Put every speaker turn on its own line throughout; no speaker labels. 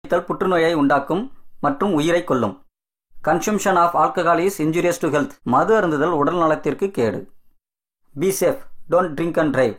புற்றுநோயை உண்டாக்கும் மற்றும் உயிரை கொல்லும். Consumption of alcohol is injurious to health. மது அருந்துதல் உடல் நலத்திற்கு கேடு. Be safe, don't drink and drive.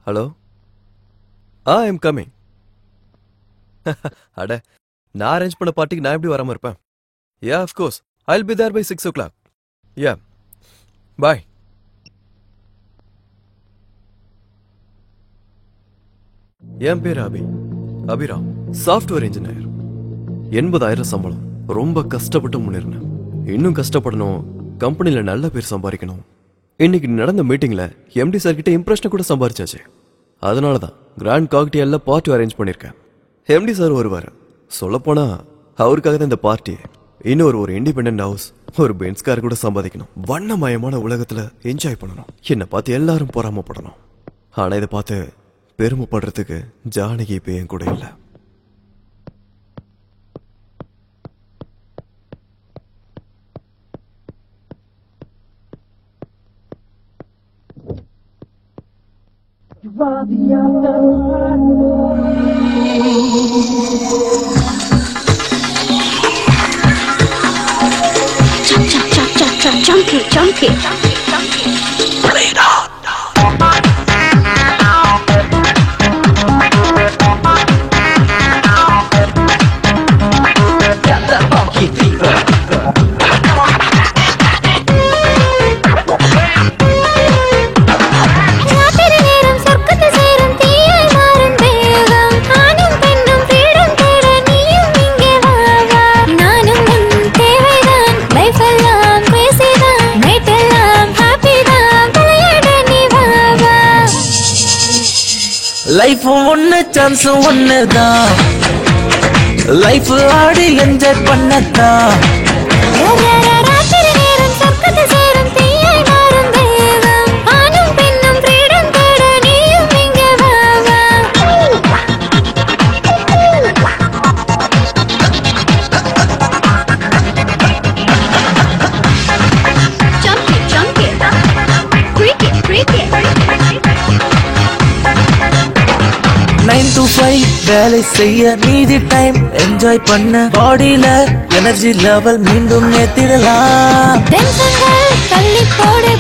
Hello, I am coming. அட, நான் அரேஞ்ச் பண்ண பார்ட்டிக்கு நான் எப்படி வராம இருப்பேன்? Yeah, of course, I will be there by 6 o'clock. Yeah, bye. என் பேர் அபிராம், சாஃப்ட்வேர் இன்ஜினியர். 80,000 சம்பளம். ரொம்ப கஷ்டப்பட்டு முன்னேறினேன். இன்னும் கஷ்டப்படணும், கம்பெனில நல்ல பேர் சம்பாதிக்கணும். இன்னைக்கு நடந்த மீட்டிங்ல எம்டி சார் கிட்ட இம்ப்ரெஷன் கூட சம்பாதிச்சாச்சு. அதனாலதான் கிராண்ட் காக்டெயில்ல பார்ட்டி அரேஞ்ச் பண்ணிருக்கேன். எம்டி சார் வருவார். சொல்லப்போனா அவருக்காக தான் இந்த பார்ட்டி. இன்னொரு இண்டிபெண்டன்ட் ஹவுஸ், ஒரு பென்ஸ் கார் கூட சம்பாதிக்கணும். வண்ணமயமான உலகத்துல என்ஜாய் பண்ணணும். என்னை பார்த்து எல்லாரும் பொறாமப்படணும். ஆனா இதை பார்த்து பெருமைப்படுறதுக்கு ஜானகி இப்ப என் கூட இல்லை.
Junkie. Play it out. Got that funky fever.
Life ஒன்னு சான்ஸ் ஒன்னுதான். லைஃப் ஆடி என்ஜாய் பண்ணத்தான். வேலை செய்ய மீதி டைம் என்ஜாய் பண்ண, பாடியில எனர்ஜி லெவல் மீண்டும் ஏத்திடலாம். தள்ளி போடு,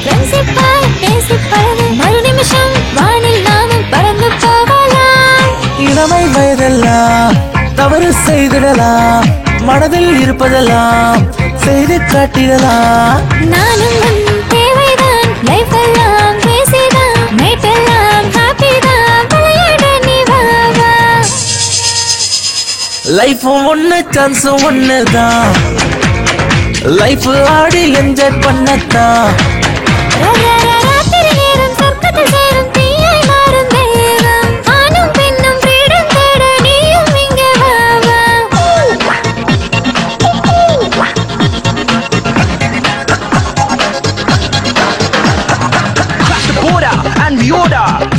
மறு நிமிஷம் வானில் நாமும் பறந்து போகலாம். இளமை வயதெல்லாம் தவறு செய்திடலாம். மனதில் இருப்பதெல்லாம் செய்து காட்டிடலாம். நானும் தேவைதான், லைஃப் எல்லாம் பேசிதான், மேட்டெல்லாம் ஹாப்பி தான். லைஃப் ஒன்னு சான்ஸ் ஒன்னுதான். லைஃப் ஆடி enjoy பண்ணத்தான்.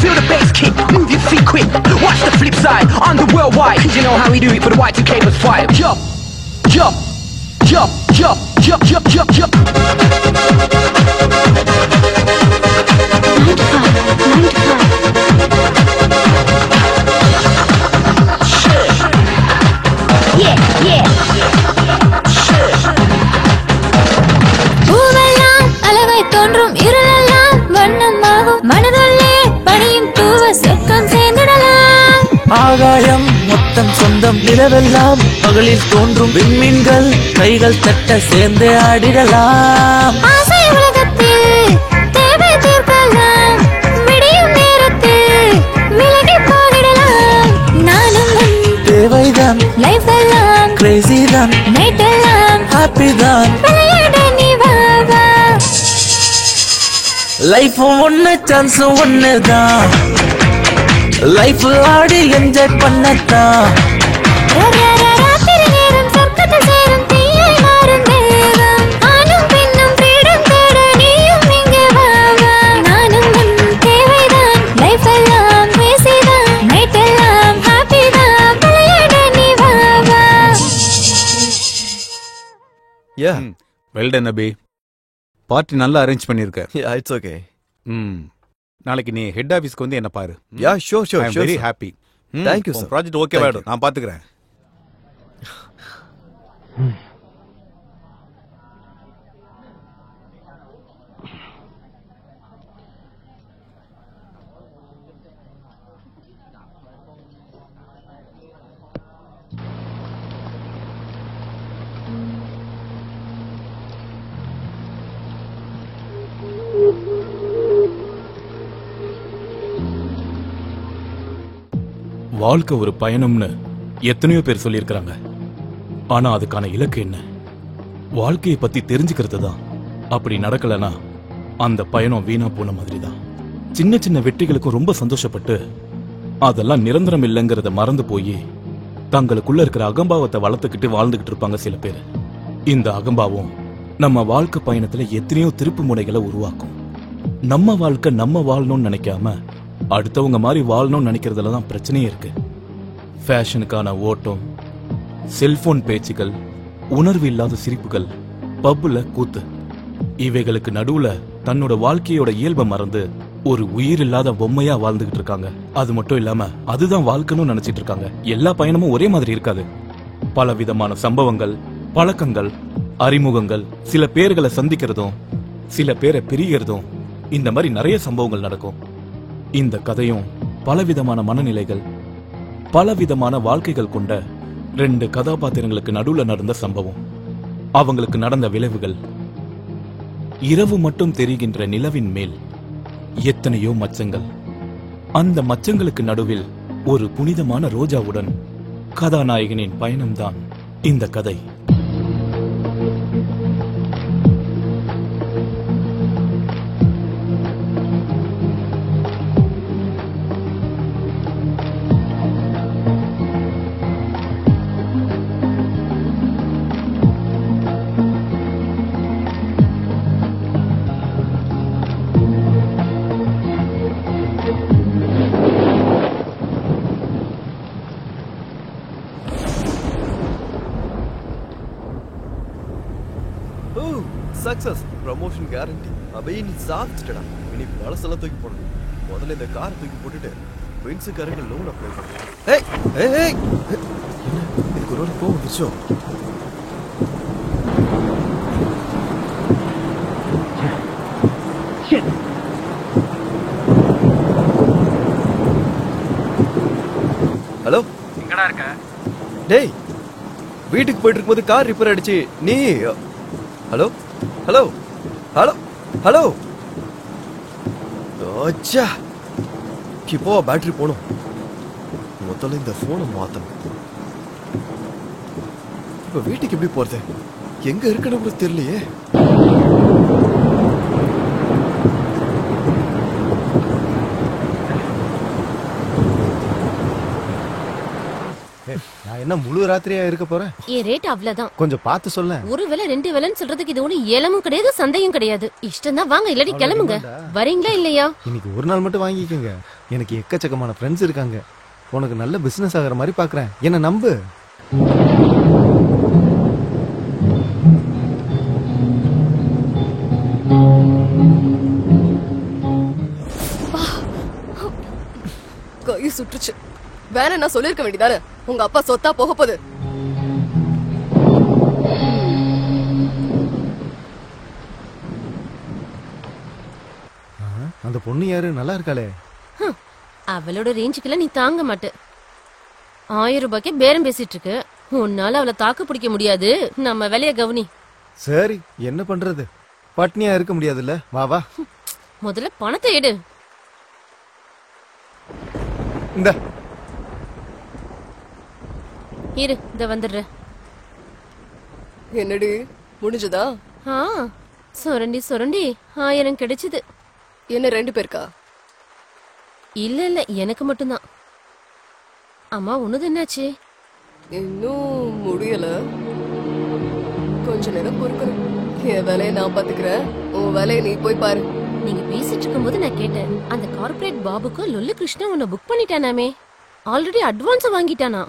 Feel the bass kick, move your feet quick. Watch the flip side on the worldwide. Cause you know how we do it for the Y2K was fire. Jump, jump, jump, jump, jump, jump, jump, jump. 9 to 5, 9 to 5. Shit. Yeah, yeah. Shit. பூவெல்லாம் அழகாய் தோன்றும், இருளெல்லாம் வண்ணமாகும். மனதொல்லே பணியும் தூவ சொர்க்கம் சேர்ந்திடலாம். ஆகாயம் மொத்தம் சொந்தம், நிலவெல்லாம் பகலில் தோன்றும். விண்மீன்கள் கைகள் தட்ட சேர்ந்து ஆடிடலாம். ஆசை உலகத்தில் தேவை தீர்க்கலாம். விடியும் நேரத்தில் விலகி போகிடலாம். நானும் தேவைதான், லைஃப் எல்லாம் கிரேசி தான், நைட் எல்லாம் ஹாப்பி தான். விளையாட நீ வா வா.
லைஃப் ஒன்னு சான்ஸ் ஒண்ணுதான், லைஃப் ஆடி என்ஜாய் பண்ணத்தான்.
Well done Abhi. பார்ட்டி நல்லா அரேஞ்ச் பண்ணிருக்க.
It's okay.
நாளைக்கு நீ ஹெட் ஆபீஸ்க்கு வந்து என்ன பாரு.
Yeah sure sure.
I am very happy.
Thank you sir.
Project okay வாடு, நான் பாத்துக்கறேன்.
வாழ்க்கை ஒரு பயணம்னு எத்தனையோ பேர் சொல்லியிருக்கிறாங்க. ஆனா அதுக்கான இலக்கு என்ன? வாழ்க்கையை பத்தி தெரிஞ்சுக்கிறது தான். அப்படி நடக்கலனா அந்த பயணம் வீணா போன மாதிரி தான். சின்ன சின்ன வெற்றிகளுக்கும் ரொம்ப சந்தோஷப்பட்டு அதெல்லாம் நிரந்தரம் இல்லைங்கிறத மறந்து போய் தங்களுக்குள்ள இருக்கிற அகம்பாவத்தை வளர்த்துக்கிட்டு வாழ்ந்துகிட்டு இருப்பாங்க சில பேர். இந்த அகம்பாவம் நம்ம வாழ்க்கை பயணத்துல எத்தனையோ திருப்பு முனைகளை உருவாக்கும். நம்ம வாழ்க்கை நம்ம வாழணும்னு நினைக்காம அடுத்தவங்க மாதிரி வாழணும்னு நினைக்கிறதுல தான் பிரச்சனையே இருக்கு. ஃபேஷனுக்கான ஓட்டம், செல்போன் பேச்சுகள், உணர்வு இல்லாத சிரிப்புகள், பப்புல கூத்து, இவைகளுக்கு நடுவுல தன்னோட வாழ்க்கையோட இயல்பை மறந்து ஒரு உயிர் இல்லாத பொம்மையா வாழ்ந்துகிட்டு இருக்காங்க. அது மட்டும் இல்லாம அதுதான் வாழ்க்கைன்னு நினைச்சிட்டு இருக்காங்க. எல்லா பயணமும் ஒரே மாதிரி இருக்காது. பல விதமான சம்பவங்கள், பழக்கங்கள், அறிமுகங்கள், சில பேர்களை சந்திக்கிறதும் சில பேரை பிரிகிறதும், இந்த மாதிரி நிறைய சம்பவங்கள் நடக்கும். இந்த கதையும் பலவிதமான மனநிலைகள், பலவிதமான வாழ்க்கைகள் கொண்ட 2 கதாபாத்திரங்களுக்கு நடுவுல நடந்த சம்பவம். அவங்களுக்கு நடந்த விளைவுகள். இரவு மட்டும் தெரிகின்ற நிலவின் மேல் எத்தனையோ மச்சங்கள். அந்த மச்சங்களுக்கு நடுவில் ஒரு புனிதமான ரோஜாவுடன் கதாநாயகனின் பயணம்தான் இந்த கதை.
Success, promotion guarantee. அபே நீ சாப்பிட்டுடா. இனி பழசெல்லாம் தூக்கி போடணும். முதல்ல இந்த காரை தூக்கி போட்டுட்டு பிரின்ஸுக்காரங்க லோன் அப்ளை பண்ணு. ஏய் ஏய் ஏய், என்ன இதுக்கு ஒரு கோவம் வந்துச்சோ? ஹலோ,
எங்கடா இருக்க?
டேய், வீட்டுக்கு போயிட்டு இருக்கும்போது கார் ரிப்பேர் ஆயிடுச்சு. நீ ஹலோ ஹலோ ஹலோ ஹலோ. அச்சா, இப்போ பேட்டரி போகணும். முதல்ல இந்த போனை மாத்தணும். இப்ப வீட்டுக்கு எப்படி போறது? எங்க இருக்குன்னு கூட தெரியலையே.
நான் என்ன முழு ராத்திரியா இருக்க போறேன்?
என் ரேட் அவ்வளவுதான்.
கொஞ்சம் பார்த்து சொல்ல.
ஒரு வேலை 2 வேலைன்னு சொல்றதுக்கு இது ஒண்ணு ஏலமும் கிடையாது, சந்தையும் கிடையாது. இஷ்டம் தான் வாங்க, இல்லாட்டி கிளம்புங்க. வரீங்களா இல்லையா?
இன்னைக்கு ஒரு நாள் மட்டும் வாங்கிக்கோங்க. எனக்கு எக்கச்சக்கமான ஃப்ரெண்ட்ஸ் இருக்காங்க. உனக்கு நல்ல பிசினஸ் ஆகிற மாதிரி பாக்குறேன். என்ன நம்பு.
கை சுற்றுச்சு. வேற என்ன சொல்லிருக்க வேண்டியதானே? உங்க அப்பா சொத்தா போக போகுது.
அந்த பொண்ணு யாரு? நல்லா இருக்காளே.
அவளோட ரேஞ்சுக்குள்ள நீ தாங்க மாட்ட. 1000 ரூபாய்க்கு பேரம் பேசிட்டு இருக்கு. உன்னால அவளை தாக்கு பிடிக்க முடியாது. நம்ம வேலைய கவனி.
சரி, என்ன பண்றது? பட்னியா இருக்க முடியாதுல்ல. வா வா.
முதல்ல பணத்தை எடு.
இந்த
இரு, இத வந்துடுற.
என்னடி முடிஞ்சதா?
சுரண்டி சுரண்டி 1000 கிடைச்சது.
என்ன 2 பேருக்கா?
இல்ல எனக்கு மட்டும்தான். அம்மா உனது என்னாச்சு?
இன்னும் முடியல. கொஞ்ச நேரம் பொறுக்கணும். என் வேலையை நான் பாத்துக்கிறேன், உன் வேலையை நீ போய் பாரு.
நீங்க பேசிட்டு இருக்கும்போது நான் கேட்டேன், அந்த கார்ப்பரேட் பாபுக்கு லொல்லு கிருஷ்ணா உன்னை புக் பண்ணிட்டானாமே, ஆல்ரெடி அட்வான்ஸ் வாங்கிட்டானா?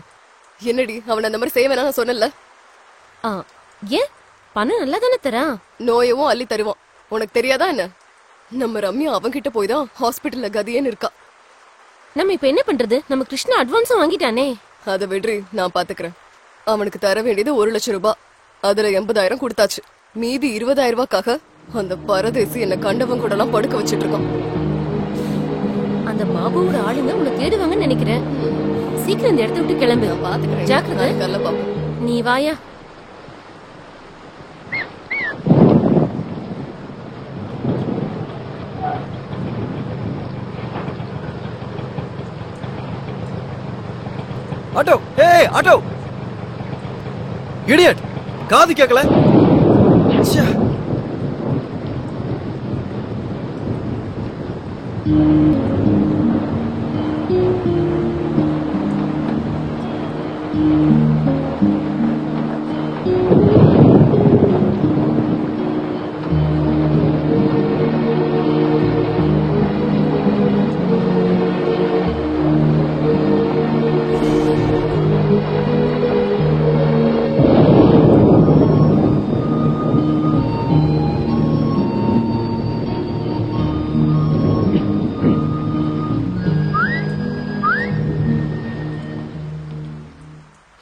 என்னடி அவன் அந்த மாதிரி செய்ய வேணாம் நான் சொன்னல.
ஏன் பணம் நல்லா தானே தரான்?
நோயவும் அள்ளி தருவான். உனக்கு தெரியாதா என்ன? நம்ம ரம்யா அவன்கிட்ட போய் தான் ஹாஸ்பிட்டல்ல கதியேன்னு இருக்கா.
நம்ம இப்ப என்ன பண்றது? நம்ம கிருஷ்ணா அட்வான்ஸும் வாங்கிட்டானே.
அதை விடுறி, நான் பாத்துக்கிறேன். அவனுக்கு தர வேண்டியது 1 லட்சம் ரூபாய். அதுல 80,000 கொடுத்தாச்சு. மீதி 20,000 ரூபாய்க்காக அந்த பரதேசி என்ன கண்டவன் கூட எல்லாம் படுக்க வச்சிட்டு இருக்கான்.
அந்த பாபுவோட ஆளுங்க உன்னை தேடுவாங்கன்னு நினைக்கிறேன். சீக்கிரம் இந்த இடத்த விட்டு கிளம்பு.
பாத்துக்கிறேன்.
ஜாக்கிரதை. நீ வாயா.
ஆட்டோ, ஏய் ஆட்டோ, இடியட், காது கேட்கல. ச்சே.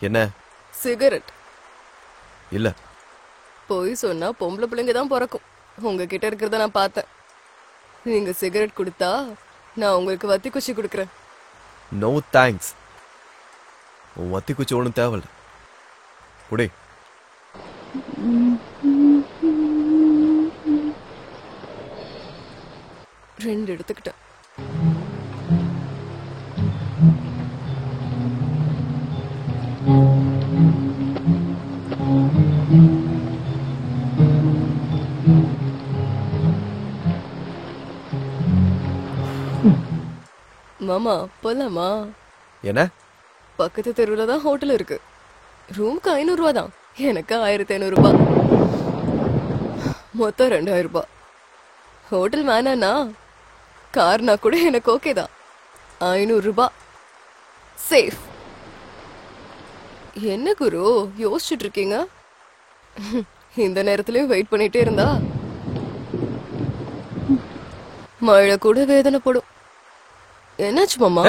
என்ன?
சிகரெட்
இல்ல.
போய் சொன்னா பொம்பளை பிள்ளைங்க தான் பிறக்கும். உங்ககிட்ட இருக்கிறத நான் பார்த்தேன். நீங்க சிகரெட் கொடுத்தா நான் உங்களுக்கு வத்தி குச்சி கொடுக்கறேன்.
No thanks. உன் வத்தி குச்சி ஒன்றும் தேவையில்ல. குடி.
ரெண்டு எடுத்துக்கிட்டேன். மாமா போலாமா?
என்ன?
பக்கத்து தெருவுல தான் ஹோட்டல் இருக்கு. ரூமுக்கு 500 ரூபா தான். எனக்கு 1500 ரூபாய். மொத்தம் 2000 ரூபாய். ஹோட்டல் வேணானா கார்னா கூட எனக்கு ஓகே தான். 500 ரூபாய் சேஃப். என்ன குரு யோசிச்சுட்டு இருக்கீங்க? இந்த நேரத்திலயும் வெயிட் பண்ணிட்டே இருந்தா மழை கூட வேதனைப்படும். என்னாச்சு மாமா?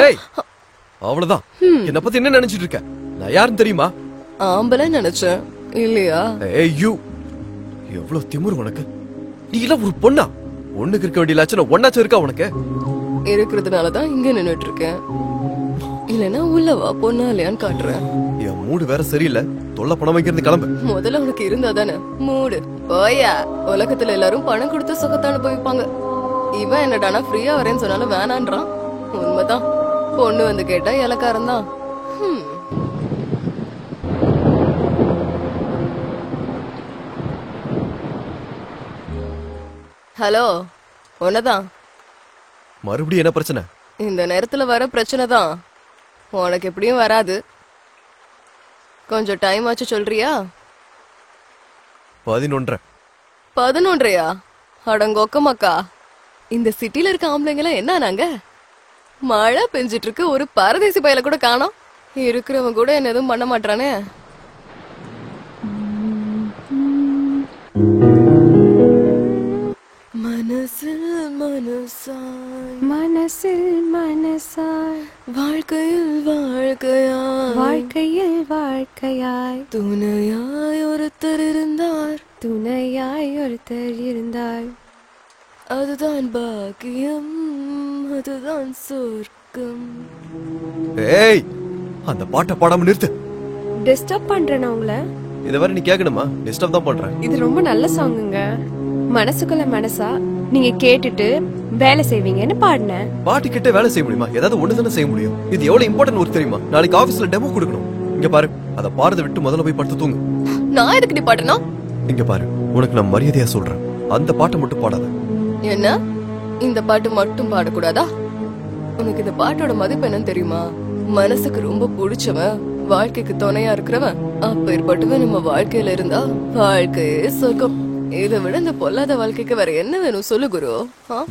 அவ்வளவுதான். என்ன பத்தி என்ன நினைச்சிட்டு இருக்க? நான் யாருன்னு தெரியுமா?
ஆம்பளை நினைச்சேன். இல்லையா?
ஏய்யூ, எவ்வளவு திமிரு உனக்கு. நீ இல்ல ஒரு பொண்ணா? ஒண்ணுக்கு இருக்க வேண்டிய லட்சணம் ஒன்னாச்சும் இருக்கா உனக்கு?
இருக்கிறதுனாலதான் இங்க நின்னுட்டு இருக்கேன். இல்லன்னா உள்ளவா பொண்ணா இல்லையான்னு காட்டுறேன்.
என் மூடு வேற சரியில்லை. தொல்லை பணம் வைக்கிறது கிளம்பு.
முதல்ல உனக்கு இருந்தா தானே மூடு. போயா. உலகத்துல எல்லாரும் பணம் கொடுத்து சுகத்தை அனுபவிப்பாங்க. இவன் என்னடானா ஃப்ரீயா வரேன்னு சொன்னாலும் வேணான்றான். உண்மைதான். பொண்ணு வந்து கேட்டா இலக்காரம் தான். ஹலோ, உன்னதான்.
மறுபடியும் என்ன பிரச்சனை?
இந்த நேரத்துல வர பிரச்சனை தான். உனக்கு எப்படியும் வராது. கொஞ்சம் டைம் ஆச்சு சொல்றியா?
11.
11யா? அடங்கொக்கமாக்கா. இந்த சிட்டில இருக்க ஆம்பளைங்க எல்லாம் என்ன நாங்க? மழை பெஞ்சிட்டு இருக்கு, ஒரு பரதேசி பயல கூட காணோம். இருக்கிறவன் கூட என்ன எதுவும் பண்ண மாட்டானே. மனசில் மனசாய்,
மனசில் மனசாய்,
வாழ்க்கையில் வாழ்க்கையாய்,
வாழ்க்கையில் வாழ்க்கையாய்,
துணையாய் ஒருத்தர் இருந்தார்,
துணையாய் ஒருத்தர் இருந்தார்.
அதுதான் பாக்கியம், அதுதான் சொர்க்கம்.
ஏய், அந்த பாட்டை பாடாம நிறுத்து.
டிஸ்டர்ப் பண்றேன் உங்களை.
இத வரை நீ கேட்கணுமா? டிஸ்டர்ப் தான் பண்றேன்.
இது ரொம்ப நல்ல சாங்குங்க. மனசுக்குள்ள மனசா நீங்க கேட்டுட்டு வேலை செய்வீங்கன்னு பாடினேன்.
பாட்டு கிட்ட வேலை செய்ய முடியுமா? ஏதாவது ஒண்ணு தானே செய்ய முடியும். இது எவ்வளவு இம்பார்ட்டன்ட் ஒர்க் தெரியுமா? நாளைக்கு ஆபீஸ்ல டெமோ கொடுக்கணும். இங்க பாரு, அத பாரத விட்டு முதல்ல போய் படுத்து தூங்கு.
நான் எதுக்கு நீ பாடணும்?
இங்க பாரு, உனக்கு நான் மரியாதையா சொல்றேன், அந்த பாட்டை மட்டும் பாடாத.
என்ன இந்த பாட்டு மட்டும் பாடக்கூடாதா? உனக்கு இந்த பாட்டோட மதிப்பு என்னன்னு தெரியுமா? மனசுக்கு ரொம்ப பிடிச்சவன், வாழ்க்கைக்கு துணையா இருக்கிறவன், அப்பேற்பட்டவன் நம்ம வாழ்க்கையில இருந்தா வாழ்க்கையே சொர்க்கம். இதை விட இந்த பொல்லாத வாழ்க்கைக்கு வேற என்ன வேணும் சொல்லு குரு.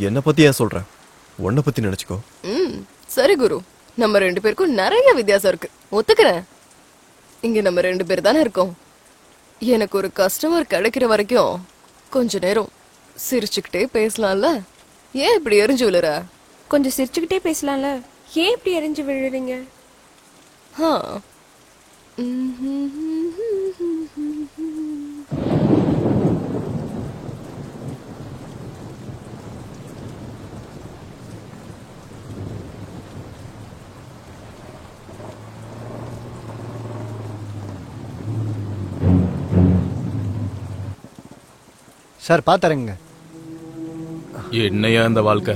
என்ன பத்தி ஏன் சொல்ற? உன்னை பத்தி நினைச்சுக்கோ.
சரி குரு, நம்ம 2 பேருக்கும் நிறைய வித்தியாசம் இருக்கு, ஒத்துக்கிறேன். இங்க நம்ம 2 பேர் தானே இருக்கோம். எனக்கு ஒரு கஸ்டமர் கிடைக்கிற வரைக்கும் கொஞ்ச நேரம் சிரிச்சுக்கிட்டே பேசலாம்ல. ஏன் இப்படி எரிஞ்சு விழுற?
கொஞ்சம் சிரிச்சுக்கிட்டே பேசலாம்ல, ஏன் இப்படி எரிஞ்சு விழுறீங்க?
சார் பாத்தாருங்க.
என்னையா இந்த வாழ்க்கை?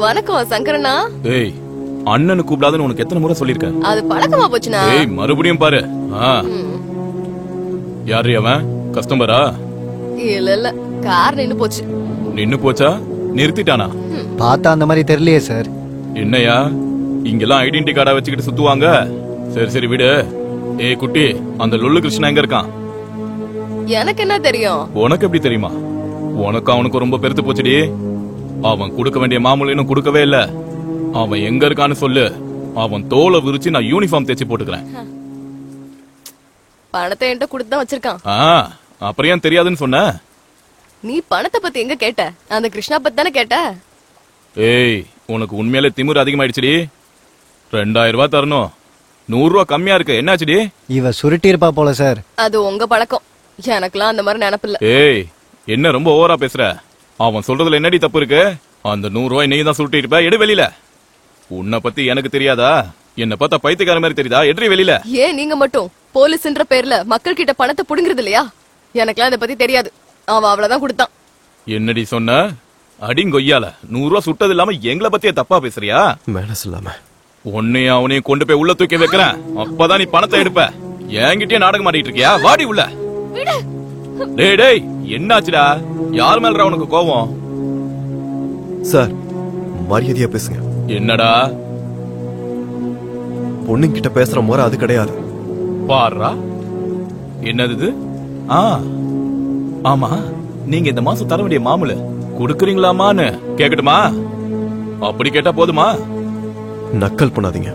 வணக்கம் சங்கரண்ணா.
ஏய், அண்ணனு கூப்பிடாதுன்னு உனக்கு எத்தனை முறை சொல்லிருக்கேன்?
அது பழக்கமா போச்சுனா?
ஏய், மறுபடியும் பாரு. யாரு அவன்? கஸ்டமரா?
இல்ல இல்ல, கார் நின்னு போச்சு.
நின்னு போச்சா? நிறுத்திட்டானா?
பார்த்தா அந்த மாதிரி தெரியலையே சார்.
என்னையா இங்கெல்லாம் ஐடென்டி கார்டா வச்சுக்கிட்டு சுத்துவாங்க? சரி சரி விடு. ஏய் குட்டி, அந்த லொல்லு கிருஷ்ணா எங்க இருக்கான்?
எனக்கு என்ன தெரியும்?
உனக்கு எப்படி தெரியுமா? உனக்கு அவனுக்கு ரொம்ப பெருத்து போச்சுடி. அவன் கொடுக்க வேண்டிய மாமூல் இன்னும் கொடுக்கவே இல்ல. அவன் எங்க இருக்கான்னு சொல்லு, அவன் தோலை விரிச்சு நான் யூனிஃபார்ம் தேச்சு போட்டுக்கிறேன்.
பணத்தை என்கிட்ட கொடுத்து தான் வச்சிருக்கான்.
அப்புறம் ஏன் தெரியாதுன்னு சொன்ன?
நீ பணத்தை பத்தி எங்க கேட்ட? அந்த கிருஷ்ணா பத்தி தானே கேட்ட.
ஏய், உனக்கு உண்மையிலே திமிரு அதிகமாயிடுச்சுடி. 2000 ரூபாய் தரணும், 100 ரூபாய் கம்மியா இருக்கு. என்னாச்சுடி?
இவ சுருட்டி இருப்பா போல சார்.
அது உங்க பழக்கம், எனக்குலாம் அந்த மாதிரி நினைப்பில்ல.
ஏய், என்ன ரொம்ப ஓவரா பேசுற? அவன் சொல்றதுல என்னடி தப்பு இருக்கு? அந்த 100 ரூபாய் நீ தான் சுருட்டி இருப்ப, எடு வெளியில. உன்னை பத்தி எனக்கு தெரியாதா? என்ன பார்த்தா பைத்தியக்கார மாதிரி தெரியுதா? எட்ரி வெளியில.
ஏன் நீங்க மட்டும் போலீஸ்ன்ற பேர்ல மக்கள் கிட்ட பணத்தை புடுங்கிறது இல்லையா? எனக்குலாம் இத பத்தி தெரியாது. அவன் அவ்வளவுதான் கொடுத்தான்.
என்னடி சொன்ன? அடிங்கொய்யால 100 ரூபாய் சுட்டது இல்லாம எங்களை பத்தியே தப்பா பேசுறியா?
மேனஸ் இல்லாம
உன்னையும் அவனையும் கொண்டு போய் உள்ள தூக்கி வைக்கிறேன். அப்பதான் நீ பணத்தை எடுப்ப. என்கிட்டயே நாடகம் ஆடிட்டு இருக்கியா? வாடி உள்ள. டேய் டேய், என்னாச்சுடா? யார் மேலடா உனக்கு கோவம்?
சார், மரியாதையா பேசுங்க.
என்னடா?
பொண்ணுங்கிட்ட பேசுற முறை அது கிடையாது.
பாருடா, என்னது இது? ஆமா, நீங்க இந்த மாசம் தர வேண்டிய மாமூல குடுக்குறீங்களாமான்னு கேக்கட்டுமா? அப்படி கேட்டா போதுமா?
நக்கல் பண்ணாதீங்க.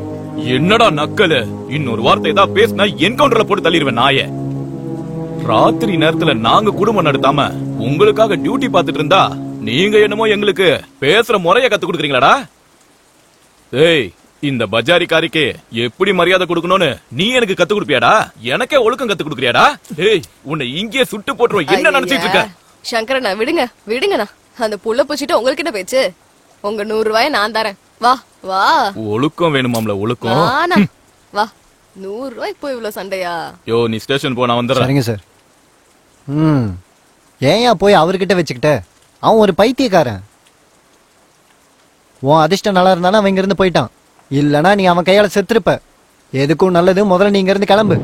என்னடா நக்கல்? இன்னொரு வார்த்தை ஏதாவது பேசினா என்கவுண்டர்ல போட்டு தள்ளிடுவேன் நாயே. ராத்திரி நேரத்துல நாங்க குடும்பம் நடத்தாம உங்களுக்காக டியூட்டி பாத்துட்டு இருந்தா நீங்க என்னமோ எங்களுக்கு பேசுற முறைய கத்து கொடுக்குறீங்களாடா? ஏய், இந்த பஜாரிக்காரிக்கு எப்படி மரியாதை கொடுக்கணும்னு நீ எனக்கு கத்து கொடுப்பியாடா? எனக்கே ஒழுக்கம் கத்து கொடுக்குறியாடா? ஏய், உன்னை இங்கேயே சுட்டு போட்டுருவோம். என்ன நினைச்சிட்டு இருக்க?
சங்கரண்ணா விடுங்க விடுங்கண்ணா. அந்த புள்ள பூச்சிட்டு உங்களுக்கு என்ன பேச்சு? உங்க 100 ரூபாய நான் தரேன். வா வா.
ஒழுக்கம் வேணுமாம்ல? ஒழுக்கம்
வா. 100 ரூபாய்க்கு போய் இவ்வளவு சண்டையா?
யோ, நீ ஸ்டேஷன் போ, நான் வந்துடுறேன்.
சரிங்க சார். ஏயா போய் அவர்கிட்ட வச்சுக்கிட்ட? அவன் ஒரு பைத்தியக்காரன். உன் அதிர்ஷ்டம் நல்லா இருந்தாலும் அவன் இங்க இருந்து போயிட்டான். இல்லனா நீ அவன் கையால செத்துருப்ப. எதுக்கும் நல்லது, முதல்ல நீ இங்க இருந்து கிளம்பு.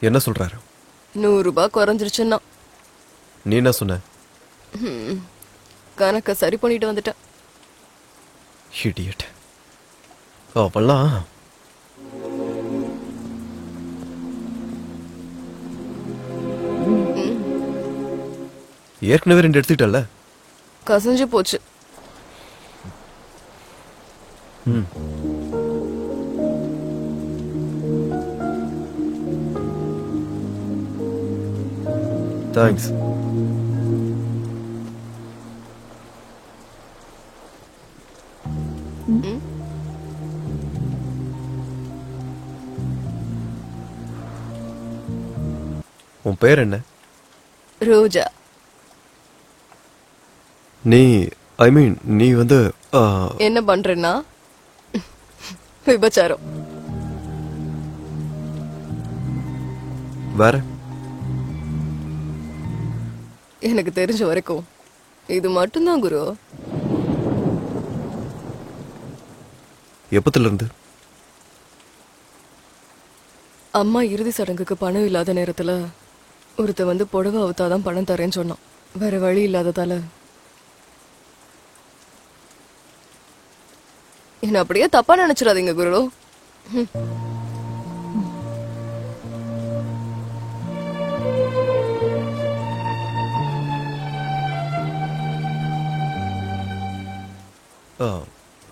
என்ன சொல்றாரு?
100 ரூபாய் குறைஞ்சிருச்சுன்னா.
நீ என்ன சொன்ன?
கணக்க சரி பண்ணிட்டு வந்துட்டேன்.
இடியட். அவெல்லாம் ஏற்கனவே 2 எடுத்துட்டல்ல?
கசஞ்சு போச்சு.
தேங்க்ஸ். உன் பேர் என்ன?
ரோஜா.
நீ நீ வந்து
என்ன பண்றேன்னா விபச்சாரம்.
வேற?
எனக்கு தெரிஞ்ச வரைக்கும் இது மட்டும்தான் குரு.
எப்பத்துல இருந்து?
அம்மா இறுதி சடங்குக்கு பணம் இல்லாத நேரத்துல ஒருத்த வந்து புடவை அவுத்தாதான் பணம் தரேன்னு சொன்னான். வேற வழி இல்லாததால என்ன அப்படியே தப்பா நினைச்சிடாதீங்க குரு.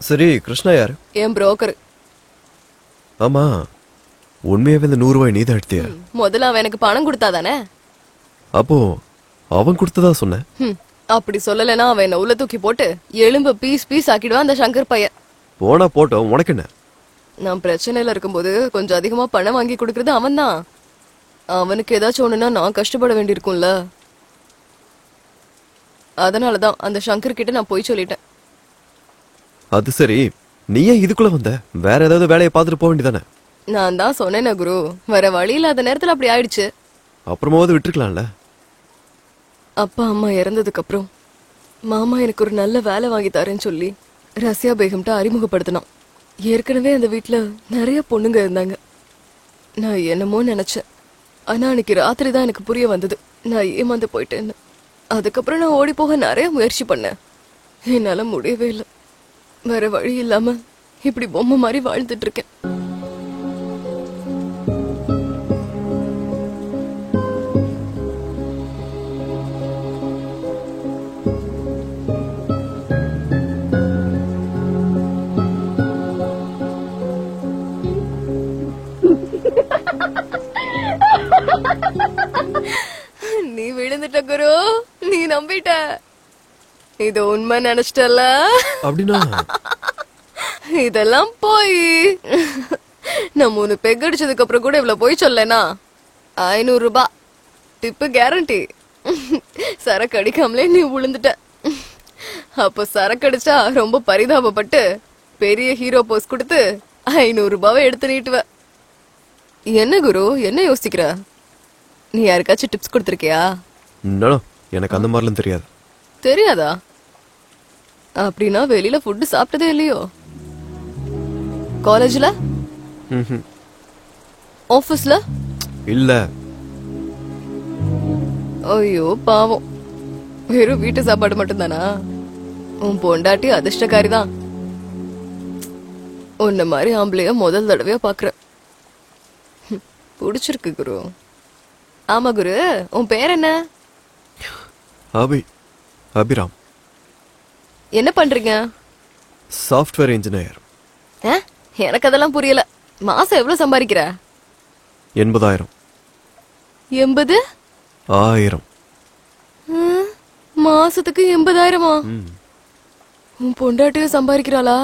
சரி, கிருஷ்ணா யாரு?
என் புரோக்கர்.
ஆமா, உண்மையாவே இந்த 100 ரூபாய் நீதான் எடுத்தியா?
முதல்ல அவன் எனக்கு பணம் கொடுத்தாதானே.
அப்போ அவன் கொடுத்ததா சொன்ன?
அப்படி சொல்லலைன்னா அவன் என்ன உள்ள தூக்கி போட்டு எலும்ப பீஸ் ஆக்கிடுவான் அந்த சங்கர் பையன்.
போனா போட்டோம், உனக்கு என்ன? நான்
பிரச்சனையில இருக்கும்போது கொஞ்சம் அதிகமா பணம் வாங்கி கொடுக்கறது அவன் தான். அவனுக்கு ஏதாச்சும் ஒண்ணுன்னா நான் கஷ்டப்பட வேண்டியிருக்கும்ல. அதனாலதான் அந்த சங்கர் கிட்ட நான் போய் சொல்லிட்டேன்.
அது சரி, நீ ஏன் இதுக்குள்ள வந்த? வேற ஏதாவது வேலையை பார்த்துட்டு போக வேண்டியதானே?
நான் தான் சொன்னேன் குரு, வேற வழி இல்லாத நேரத்துல அப்படி ஆயிடுச்சு.
அப்புறமாவது விட்டுருக்கலாம்ல.
அப்பா அம்மா இறந்ததுக்கு அப்புறம் மாமா எனக்கு ஒரு நல்ல வேலை வாங்கி தரேன்னு சொல்லி ரஷ்யா பேகம்ட்ட அறிமுகப்படுத்தினான். ஏற்கனவே அந்த வீட்டுல நிறைய பொண்ணுங்க இருந்தாங்க. நான் என்னமோ நினைச்சேன். ஆனா அன்னைக்கு ராத்திரி தான் எனக்கு புரிய வந்தது நான் ஏமாந்து போயிட்டேன்னு. அதுக்கப்புறம் நான் ஓடி போக நிறைய முயற்சி பண்ணேன். என்னால முடியவே இல்லை. வேற வழி இல்லாம இப்படி பொம்மை மாதிரி வாழ்ந்துட்டு இருக்கேன். நீ விழுந்துட்ட குரு, நீ நம்பிட்ட. இது உண்மை நினைச்சிட்டல?
அப்படின்னா
இதெல்லாம் போய் நான் 3 பெக் அடிச்சதுக்கு அப்புறம் கூட இவ்வளவு போய் சொல்லனா 500 ரூபாய் டிப்பு கேரண்டி. சரக்கு அடிக்காமலே நீ விழுந்துட்ட. அப்ப சரக்கு அடிச்சா ரொம்ப பரிதாபப்பட்டு பெரிய ஹீரோ போஸ் கொடுத்து 500 ரூபாவை எடுத்து நீட்டுவ. என்ன குரு, என்ன யோசிக்கிற? நீ யாருக்காச்சும் டிப்ஸ் கொடுத்திருக்கியா?
எனக்கு அந்த மாதிரிலாம் தெரியாது.
தெரியாதா? அப்படின்னா வெளியில ஃபுட் சாப்பிட்டதே இல்லையோ? காலேஜ்ல? ஆபீஸ்ல?
இல்ல.
ஐயோ பாவம், வெறும் வீட்டு சாப்பாடு மட்டும்தானா? உன் பொண்டாட்டி அதிர்ஷ்டக்காரி தான். உன்ன மாதிரி ஆம்பளைய முதல் தடவையா பாக்குற. பிடிச்சிருக்கு குரு. ஆமா குரு, உன் பேர் என்ன?
அபிராம்.
என்ன பண்றீங்க?
Software engineer.
எனக்கு அதெல்லாம் புரியல. மாசம் எவ்வளவு சம்பாதிக்கிற?
80,000.
80,000? மாசத்துக்கு 80,000? உன் பொண்டாட்டியும் சம்பாதிக்கிறாளா?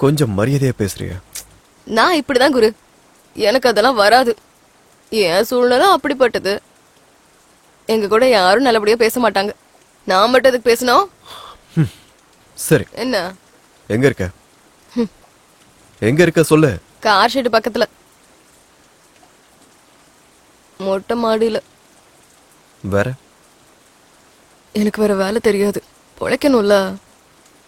கொஞ்சம் மரியாதையா பேசுறியா?
நான் இப்படிதான் குரு, எனக்கு அதெல்லாம் வராது. என் சூழ்நிலை அப்படிப்பட்டது. எங்க கூட யாரும் நல்லபடியா பேச மாட்டாங்க. நான் மட்டும் அதுக்கு பேசணும்.
சரி,
என்ன?
எங்க இருக்க? எங்க இருக்க சொல்லு.
கார் ஷெட் பக்கத்துல, மொட்டை மாடியில.
வேற?
எனக்கு வேற வேலை தெரியாது, பொழைக்கணும்ல.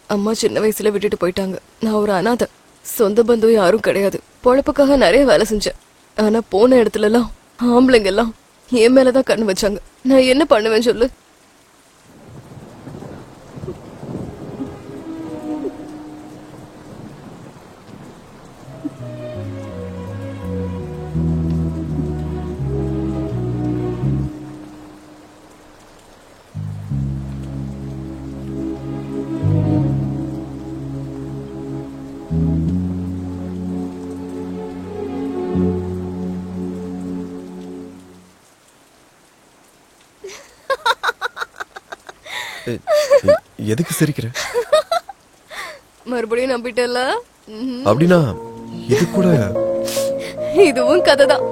அம்மா சின்ன வயசுல விட்டுட்டு போயிட்டாங்க. நான் ஒரு அனாதை. சொந்த பந்தம் யாரும் கிடையாது. பொழப்புக்காக நிறைய வேலை செஞ்சேன். ஆனா போன இடத்துல எல்லாம் ஆம்பளைங்க எல்லாம் என் மேலதான் கண்ணு வச்சாங்க. நான் என்ன பண்ணுவேன் சொல்லு?
எதுக்கு சிரிக்கிற?
மறுபடியும் நம்பிட்டல?
அப்படின்னா இது கூட
இதுவும் கதைதான்.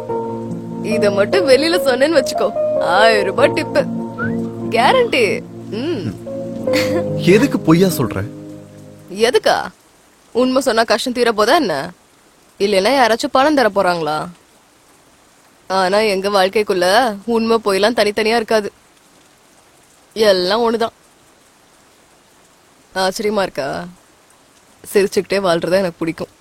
இத மட்டும் வெளியில சொன்னேன்னு வச்சுக்கோ, 1000 ரூபாய் டிப்பு கேரண்டி.
எதுக்கு பொய்யா சொல்ற?
எதுக்கா? உண்மை சொன்னா கஷ்டம் தீர போதா என்ன? இல்லைன்னா யாராச்சும் பணம் தர போறாங்களா? ஆனா எங்க வாழ்க்கைக்குள்ள உண்மை பொய்லாம் தனித்தனியா இருக்காது, எல்லாம் ஒண்ணுதான். ஆச்சரியமா இருக்கா? சிரிச்சுக்கிட்டே வாழ்றதா எனக்கு பிடிக்கும்.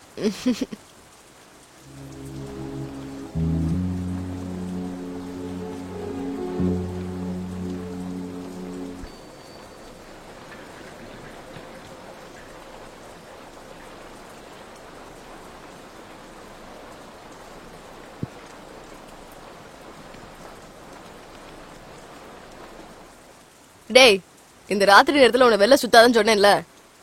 டேய், இந்த ராத்திரி நேரத்துல உன்னை வெளில சுத்தாதன்னு சொன்னேன்ல,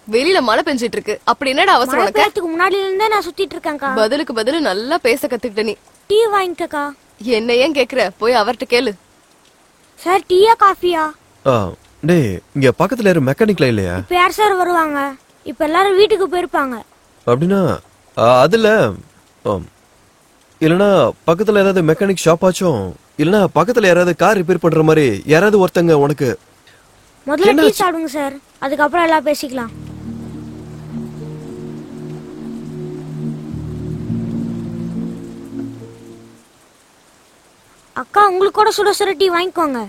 வெளியில மழை பெஞ்சிட்டு இருக்கு. அப்படி என்னடா அவசரம் உனக்கு?
முன்னாடில இருந்தே நான் சுத்திட்டு இருக்கேன்க்கா.
பதிலுக்கு பதிலு நல்லா பேச கத்துக்கிட்ட நீ.
டீ வாங்கிக்கக்கா.
என்ன ஏன் கேக்குற? போய் அவர்கிட்ட கேளு.
சார் டீயா காஃபியா?
டேய், இங்க பக்கத்துல யாரும் மெக்கானிக்ல இல்லையா?
இப்ப யார் சார் வருவாங்க? இப்ப எல்லாரும் வீட்டுக்கு போயிருப்பாங்க.
அப்படின்னா அதுல இல்லனா பக்கத்துல ஏதாவது மெக்கானிக் ஷாப் ஆச்சும், இல்லனா பக்கத்துல யாராவது கார் ரிப்பேர் பண்ற மாதிரி யாராவது ஒருத்தங்க உனக்கு.
முதல்ல டீ சாப்பிடுங்க சார், அதுக்கப்புறம் எல்லாம் பேசிக்கலாம். அக்கா, உங்களுக்கு கூட சுட சுட டீ வாங்கிக்கோங்க.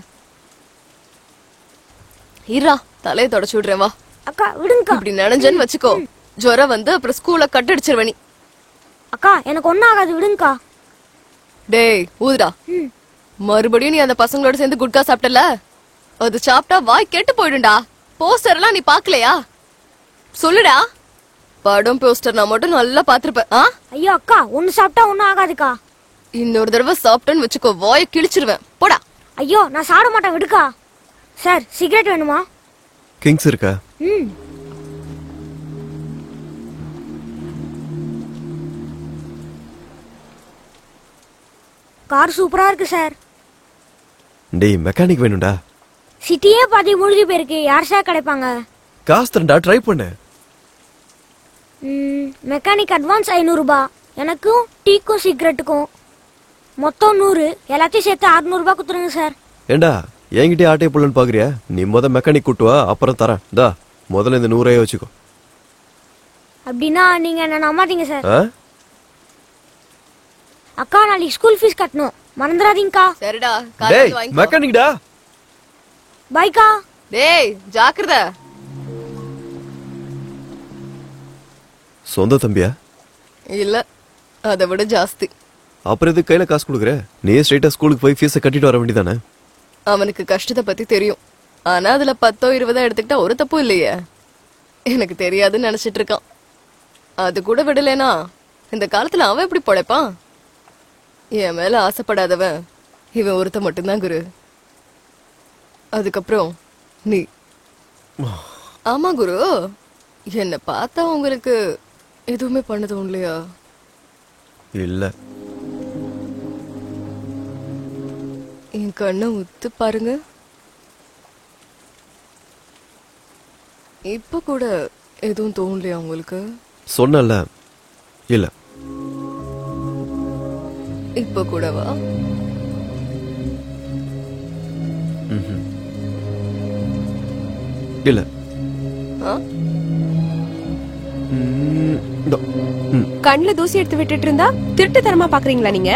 இரா, தலையை தொடச்சு விடுறேன் வா.
அக்கா விடுங்கக்கா.
இப்படி நனைஞ்சன்னு வச்சுக்கோ, ஜுரம் வந்து அப்புறம் ஸ்கூல்ல கட்டடிச்சிருவனி.
அக்கா எனக்கு ஒன்னும் ஆகாது, விடுங்கக்கா.
டேய் ஊதுடா. மறுபடியும் நீ அந்த பசங்களோட சேர்ந்து குட்கா சாப்பிட்டல, அது சாப்பிட்டா வாய் கெட்டு போயிடும்டா. போஸ்டர் எல்லாம் நீ பாக்கலையா? சொல்லுடா. படம் போஸ்டர் நான் மட்டும் நல்லா பாத்துருப்பேன்.
ஐயோ அக்கா, ஒன்னு சாப்பிட்டா ஒன்னும் ஆகாதுக்கா.
இன்னொரு தடவை சாப்பிட்டேன்னு வச்சுக்கோ, வாயை கிழிச்சிருவேன். போடா.
ஐயோ நான் சாப்பிட மாட்டேன், விடுக்கா. சார் சிகரெட் வேணுமா?
கிங்ஸ் இருக்கா?
கார் சூப்பரா இருக்கு சார்.
டேய், மெக்கானிக் வேணும்டா.
சிட்டியே பாதி மூழ்கி போயிருக்கு, யார் சார் கிடைப்பாங்க?
காசு தரேன்டா, ட்ரை பண்ணு.
மெக்கானிக் அட்வான்ஸ் 500 ரூபாய், எனக்கும் டீக்கும் சிகரெட்டுக்கும் மொத்தம் 100, எல்லாத்தையும் சேர்த்து 600 ரூபாய் கொடுத்துருங்க சார்.
ஏண்டா என்கிட்ட ஆட்டையை புள்ளன்னு பாக்குறியா? நீ மெக்கானிக் கூட்டுவா, அப்புறம் தரேன். தா முதல்ல இந்த 100 வச்சுக்கோ.
அப்படின்னா நீங்க என்ன நம்பாதீங்க சார். அக்கா, நாளைக்கு ஸ்கூல் ஃபீஸ் கட்டணும், மறந்துடாதீங்கக்கா.
சரிடா,
டேய் மெக்கானிக்டா.
பைக்கா.
டேய் ஜாக்கிரதை.
சொந்த தம்பியா?
இல்ல, அதை விட ஜாஸ்தி.
அப்புறம் எதுக்கு கையில காசு கொடுக்குற? நீ ஸ்ட்ரைட்டா ஸ்கூலுக்கு போய் ஃபீஸை கட்டிட்டு வர வேண்டியதானே?
அவனுக்கு கஷ்டத்தை பத்தி தெரியும், ஆனா அதுல 10 20 எடுத்துக்கிட்டா ஒரு தப்பு இல்லையே. எனக்கு தெரியாதுன்னு நினைச்சிட்டு இருக்கான். அது கூட விடலேனா இந்த காலத்துல அவன் எப்படி பொழைப்பான்? என் மேல ஆசைப்படாதவன் இவன் ஒருத்த மட்டும்தான் குரு. அதுக்கப்புறம் நீ. ஆமா குரு, என்ன பார்த்தா உங்களுக்கு எதுவுமே பண்ண தோணலையா?
இல்ல.
என் கண்ணை உத்து பாருங்க, இப்ப கூட எதுவும் தோணலையா உங்களுக்கு?
சொன்னல இல்ல.
இப்ப கூடவா?
இல்ல.
கண்ணுல தூசி எடுத்து விட்டுட்டு இருந்தா திருட்டு தரமா பாக்குறீங்களா நீங்க?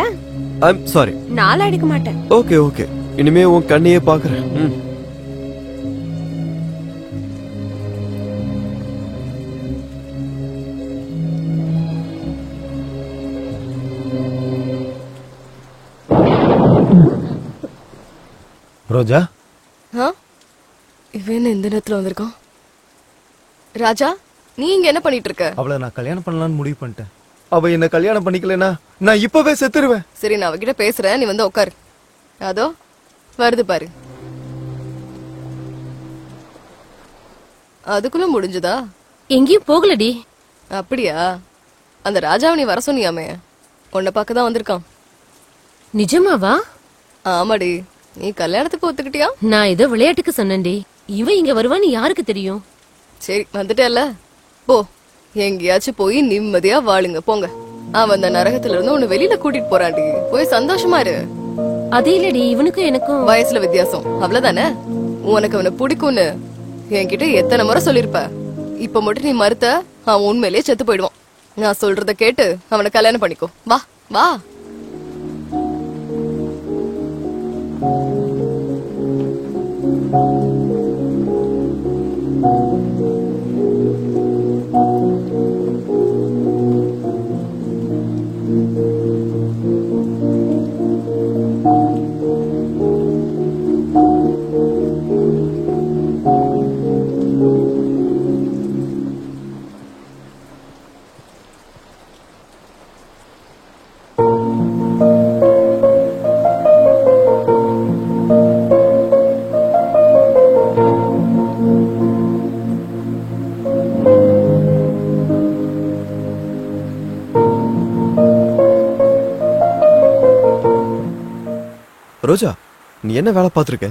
I'm sorry.
நாளா எடுக்க மாட்டேன்.
ஓகே ஓகே, இனிமே உன் கண்ணையே பாக்குறேன்.
ரோஜா
இவன் இந்த நேரத்துல வந்திருக்கான். ராஜா, நீ இங்க என்ன பண்ணிட்டு இருக்க?
அவளை நான் கல்யாணம் பண்ணலாம்னு முடிவு பண்ணிட்டேன். அவ என்ன கல்யாணம் பண்ணிக்கலனா நான் இப்பவே செத்துருவேன்.
சரி, நான் அவகிட்ட பேசுறேன், நீ வந்து உட்காரு. அதோ வருது பாரு. அதுக்குள்ள முடிஞ்சதா?
எங்கேயும் போகலடி.
அப்படியா? அந்த ராஜாவை நீ வர சொன்னியாமே, உன்னை பார்க்க தான் வந்திருக்கான்.
நிஜமாவா?
ஆமாடி. நீ கல்யாணத்துக்கு ஒத்துக்கிட்டியா?
நான் ஏதோ விளையாட்டுக்கு சொன்னேன்டி. இவன் இங்க வருவான்னு யாருக்கு தெரியும்?
சரி, வந்துட்டேல்ல, போ. எங்கேயாச்சும் போய் நிம்மதியா வாழுங்க, போங்க. அவன் அந்த நரகத்துல இருந்து உன்னை வெளியில கூட்டிட்டு போறான்டி. போய் சந்தோஷமா இரு.
அதே இல்லடி, இவனுக்கும் எனக்கும்
வயசுல வித்தியாசம், அவ்வளவுதானே. உனக்கு அவனை பிடிக்கும்னு என்கிட்ட எத்தனை முறை சொல்லிருப்ப. இப்ப மட்டும் நீ மறுத்த, அவன் உண்மையிலேயே செத்து போயிடுவான். நான் சொல்றத கேட்டு அவனை கல்யாணம் பண்ணிக்கோ. வா வா.
ரோஜா, நீ என்ன வேலை பார்த்திருக்க?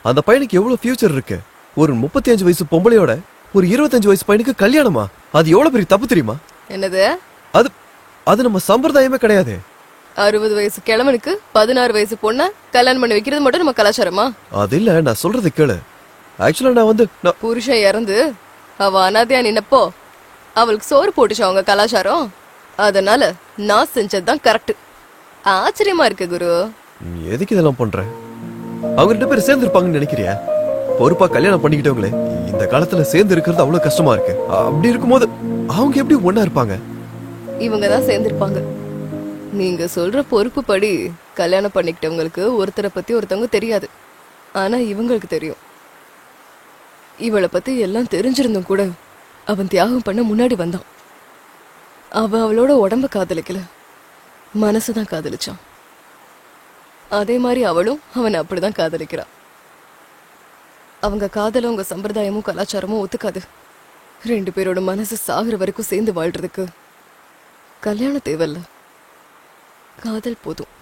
அந்த பையனுக்கு எவ்வளவு ஃபியூச்சர் இருக்கு. ஒரு 35 வயசு பொம்பளையோட ஒரு 25 வயசு பையனுக்கு கல்யாணமா? அது எவ்வளவு பெரிய தப்பு தெரியுமா?
என்னது?
அது நம்ம சம்பிரதாயமே கிடையாது.
60 வயசு கிழவனுக்கு 16 வயசு பொண்ண கல்யாணம் பண்ணி வைக்கிறது மட்டும் நம்ம கலாச்சாரமா?
அது இல்ல, நான் சொல்றது கேளு. ஆக்சுவலா நான்
புருஷன் இறந்து அவ அனாதையா நின்னப்போ அவளுக்கு சோறு போட்டுச்சு அவங்க கலாச்சாரம். அதனால நான் செஞ்சதுதான் கரெக்ட். ஆச்சரியமா இருக்கு குரு.
நீ எதுக்கு இதெல்லாம் பண்ற? அவங்க 2 பேரும் சேர்ந்து இருப்பாங்கன்னு நினைக்கிறியா? பொறுப்பா கல்யாணம் பண்ணிக்கிட்டவங்களே இந்த காலத்துல சேர்ந்து இருக்கிறது அவ்வளவு கஷ்டமா இருக்கு. அப்படி இருக்கும்போது அவங்க எப்படி ஒன்னா இருப்பாங்க?
இவங்கதான் சேர்ந்திருப்பாங்க. நீங்க சொல்ற பொறுப்பு படி கல்யாணம் பண்ணிக்கிட்டவங்களுக்கு ஒருத்தரை பத்தி ஒருத்தவங்க தெரியாது. ஆனா இவங்களுக்கு தெரியும். இவளை பத்தி எல்லாம் தெரிஞ்சிருந்தும் கூட அவன் தியாகம் பண்ண முன்னாடி வந்தான். அவளோட உடம்ப காதலிக்கல, மனசுதான் காதலிச்சான். அதே மாதிரி அவளும் அவனை அப்படிதான் காதலிக்கிறா. அவங்க காதல உங்க சம்பிரதாயமும் கலாச்சாரமும் ஒத்துக்காது. 2 பேரோட மனசு சாகுற வரைக்கும் சேர்ந்து வாழ்றதுக்கு கல்யாணம் தேவையில்ல, காதல் போதும்.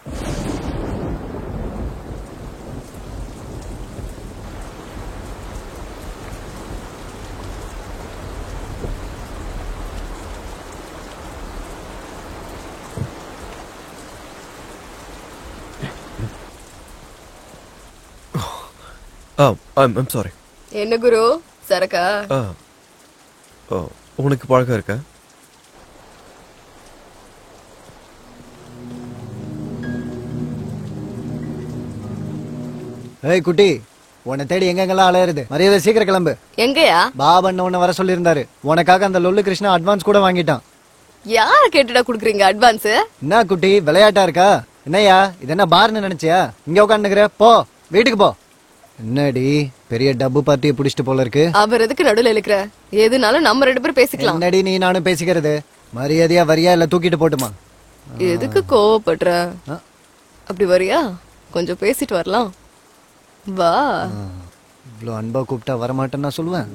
I'm sorry.
என்ன குரு, சரக்கா?
உனக்கு பழக்கம் இருக்கா?
ஏய் குட்டி, உன்னை தேடி எங்கெங்கெல்லாம் அலையிறது. மரியாதை சீக்கிரம் கிளம்பு.
எங்கயா?
பாபன் உன்னை வர சொல்லியிருந்தாரு. உனக்காக அந்த லொல்லு கிருஷ்ணா அட்வான்ஸ் கூட வாங்கிட்டான்.
யார கேட்டுடா குடுக்குறீங்க அட்வான்ஸ்?
என்ன குட்டி, விளையாட்டா இருக்கா? என்னையா இது என்ன பார்னு நினைச்சியா? இங்க உட்காந்துக்கிற, போ வீட்டுக்கு போ. என்னடி பெரிய டப்பு பார்ட்டியை புடிச்சிட்டு போல இருக்கு.
அவர் எதுக்கு நடுவில் இழுக்கிற? எதுனாலும் நம்ம 2 பேரும் பேசிக்கலாம்.
என்னடி நீ நானும் பேசிக்கிறது? மரியாதையா வரியா இல்ல தூக்கிட்டு போட்டுமா?
எதுக்கு கோவப்படுற? அப்படி வரியா? கொஞ்சம் பேசிட்டு வரலாம், வா.
இவ்வளவு அன்பா கூப்பிட்டா வரமாட்டேன்னா சொல்லுவேன்.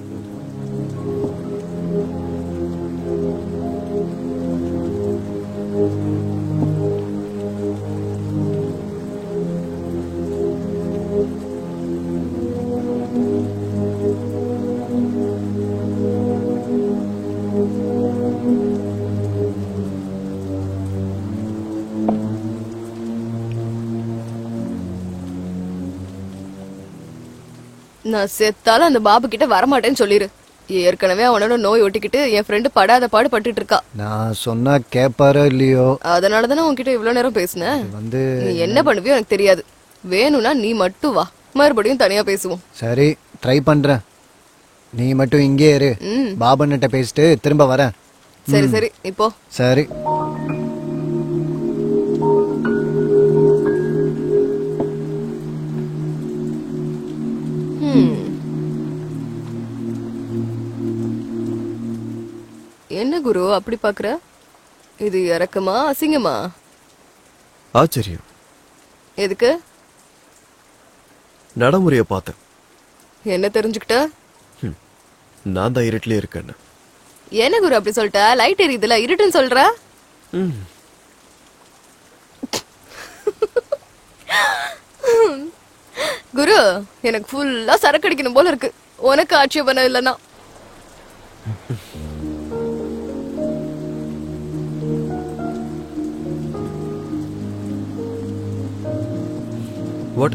நான் செத்தாலும் அந்த பாபு கிட்ட வரமாட்டேன்னு சொல்லிரு. ஏற்கனவே அவனோட நோய் ஒட்டிக்கிட்டு என் ஃப்ரெண்டு படாத பாடு பட்டுட்டு இருக்கா.
நான் சொன்னா கேப்பாரோ இல்லையோ,
அதனாலதானே உன்கிட்ட இவ்வளவு நேரம் பேசினேன். நீ என்ன பண்ணுவியோ எனக்கு தெரியாது. வேணும்னா நீ மட்டும் வா, மறுபடியும் தனியா பேசுவோம்.
சரி ட்ரை பண்றேன். நீ மட்டும் இங்கே இரு, பாபன்கிட்ட பேசிட்டு திரும்ப வரேன்.
சரி சரி இப்போ
சரி.
என்ன குரு அப்படி பாக்குற? இது இறக்கமா அசிங்கமா?
ஆச்சரியம்.
எதுக்கு?
நடைமுறைய பார்த்தேன்.
என்ன தெரிஞ்சுக்கிட்ட?
நான் தான் இருட்டிலே இருக்கேன்னு.
என்ன குரு அப்படி சொல்லிட்ட? லைட் எரியுதுல, இருட்டுன்னு சொல்ற? குரு, எனக்கு ஃபுல்லா சரக்கு அடிக்கணும் போல இருக்கு. உனக்கு ஆட்சேபணம் இல்லைன்னா.
What?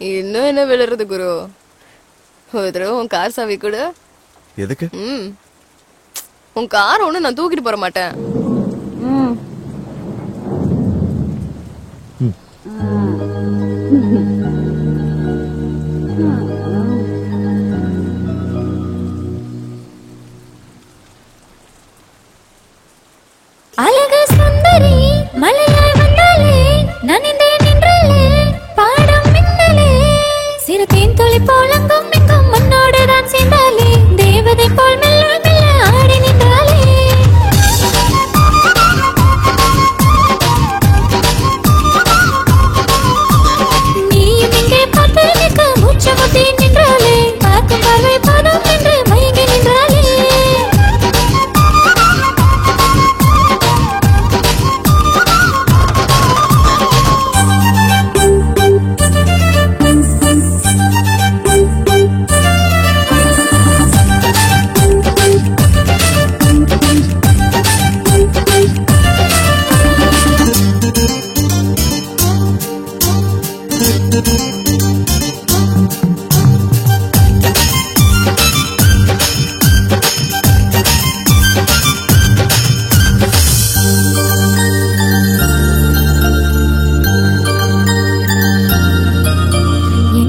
இன்னும் என்ன விழுறது குரு? ஒரு தடவை உன் கார் சாவி கூட.
எதுக்கு?
உன் கார் ஒண்ணு நான் தூக்கிட்டு போற மாட்டேன்.
அழகு சுந்தரி மலையாய் வந்தாலே நனைந்தே நின்றாலே பாடம் மின்னலே சிறு தேன் துளி போலங்கும் எங்கும் முன்னோடு தான் சேர்ந்தாலே தேவதை போல் மெல்ல மெல்ல ஆடி நின்றாலே நீயும் இங்கே பார்த்து நிற்க மூச்சு முட்டி நின்றாலே பார்க்கும் பார்வை பாதம் என்று மயங்கி நின்றாலே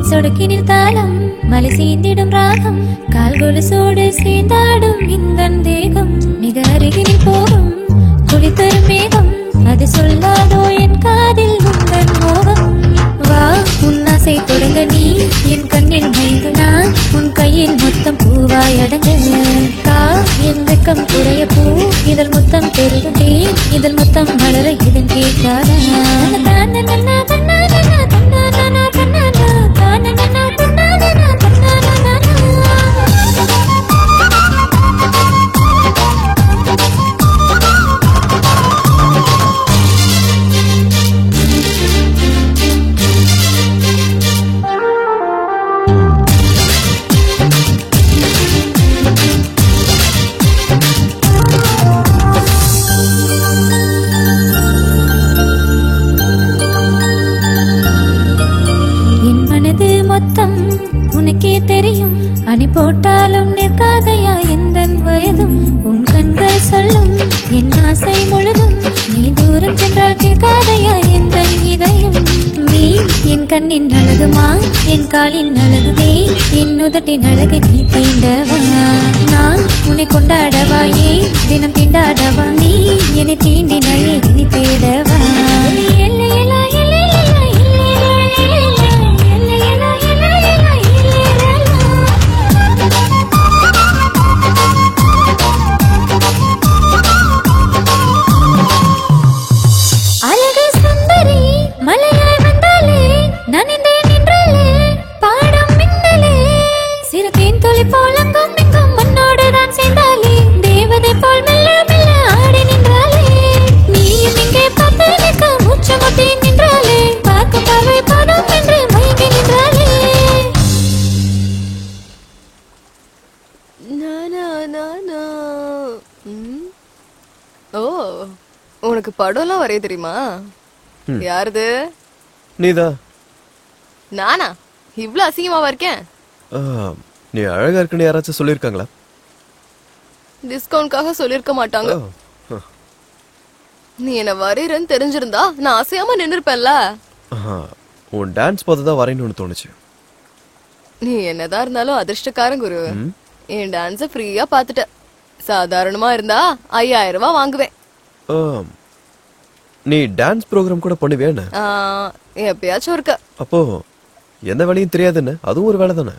சொடுக்கினில் தாளம் மலை சீந்திடும் ராகம் கால் கொலுசோடு சேர்ந்தாடும் இந்த தேகம் மிக அருகினில் போகும் குளித்தரும் மேகம் அது சொல்லாதோ என் காதில் உங்கள் மோகம் வா உன்னாசை தொடங்க நீ என் கண்ணில் மயங்க நான் உன் கையில் மொத்தம் பூவாய் அடங்க கா என் வெக்கம் குறைய பூ இதழ் மொத்தம் பெருகுதே இதழ் மொத்தம் வளர இதன் கேட்காத உனக்கே தெரியும் அணி போட்டாலும் நிற்காதையா எந்த வயதும் உன் கண்கள் சொல்லும் என் ஆசை முழுதும் நீ தூரம் சென்றால் கேட்காதையா எந்த இதயம் நீ என் கண்ணின் அழகுமா என் காலின் அழகுவே என் உதட்டின் அழகு நீ தீண்டவா நான் உன்னை கொண்டாடவாயே தினம் தீண்டாடவா நீ என்னை தீண்டினாயே நீ தேடவா எல்லையலா மலையாய் வந்தாலே நனைந்தே நின்றாலே பாடம் மின்னலே சிறு தேன் துளி போலங்கும் எங்கும் முன்னோடு தான் சேர்ந்தாலே தேவதை போல் மெல்ல மெல்ல ஆடி நின்றாலே நீயும் இங்கே பார்த்து நிற்க மூச்சு முட்டி நின்றாலே பார்க்கும் பார்வை பாடம் என்று மயங்கி நின்றாலே
ஓ உனக்கு படம்லாம் வரைய தெரியுமா? யாருது?
நீதா.
நானா இவ்ளோ அசிங்கமாவா இருக்கேன்?
நீ அழகா இருக்குன்னு யாராச்சும் சொல்லியிருக்காங்களா?
டிஸ்கவுண்ட்காக சொல்லிருக்க மாட்டாங்க. நீ என்ன வரையறன்னு தெரிஞ்சிருந்தா நான் அசையாம நின்னுருப்பேன்ல.
உன் டான்ஸ் பார்த்து தான் வரையணும்னு தோணுச்சு.
நீ என்னதான் இருந்தாலும் அதிர்ஷ்டக்காரன் குரு. என் டான்ஸ ஃப்ரீயா பாத்துட்ட. சாதாரணமா இருந்தா 5000 ரூபாய் வாங்குவேன்.
நீ டான்ஸ் ப்ரோக்ராம் கூட பண்ணுவேன்னு?
எப்பயாச்சும் இருக்க.
அப்போ எந்த வேலையும் தெரியாதுன்னு அதுவும் ஒரு வேலை தானே?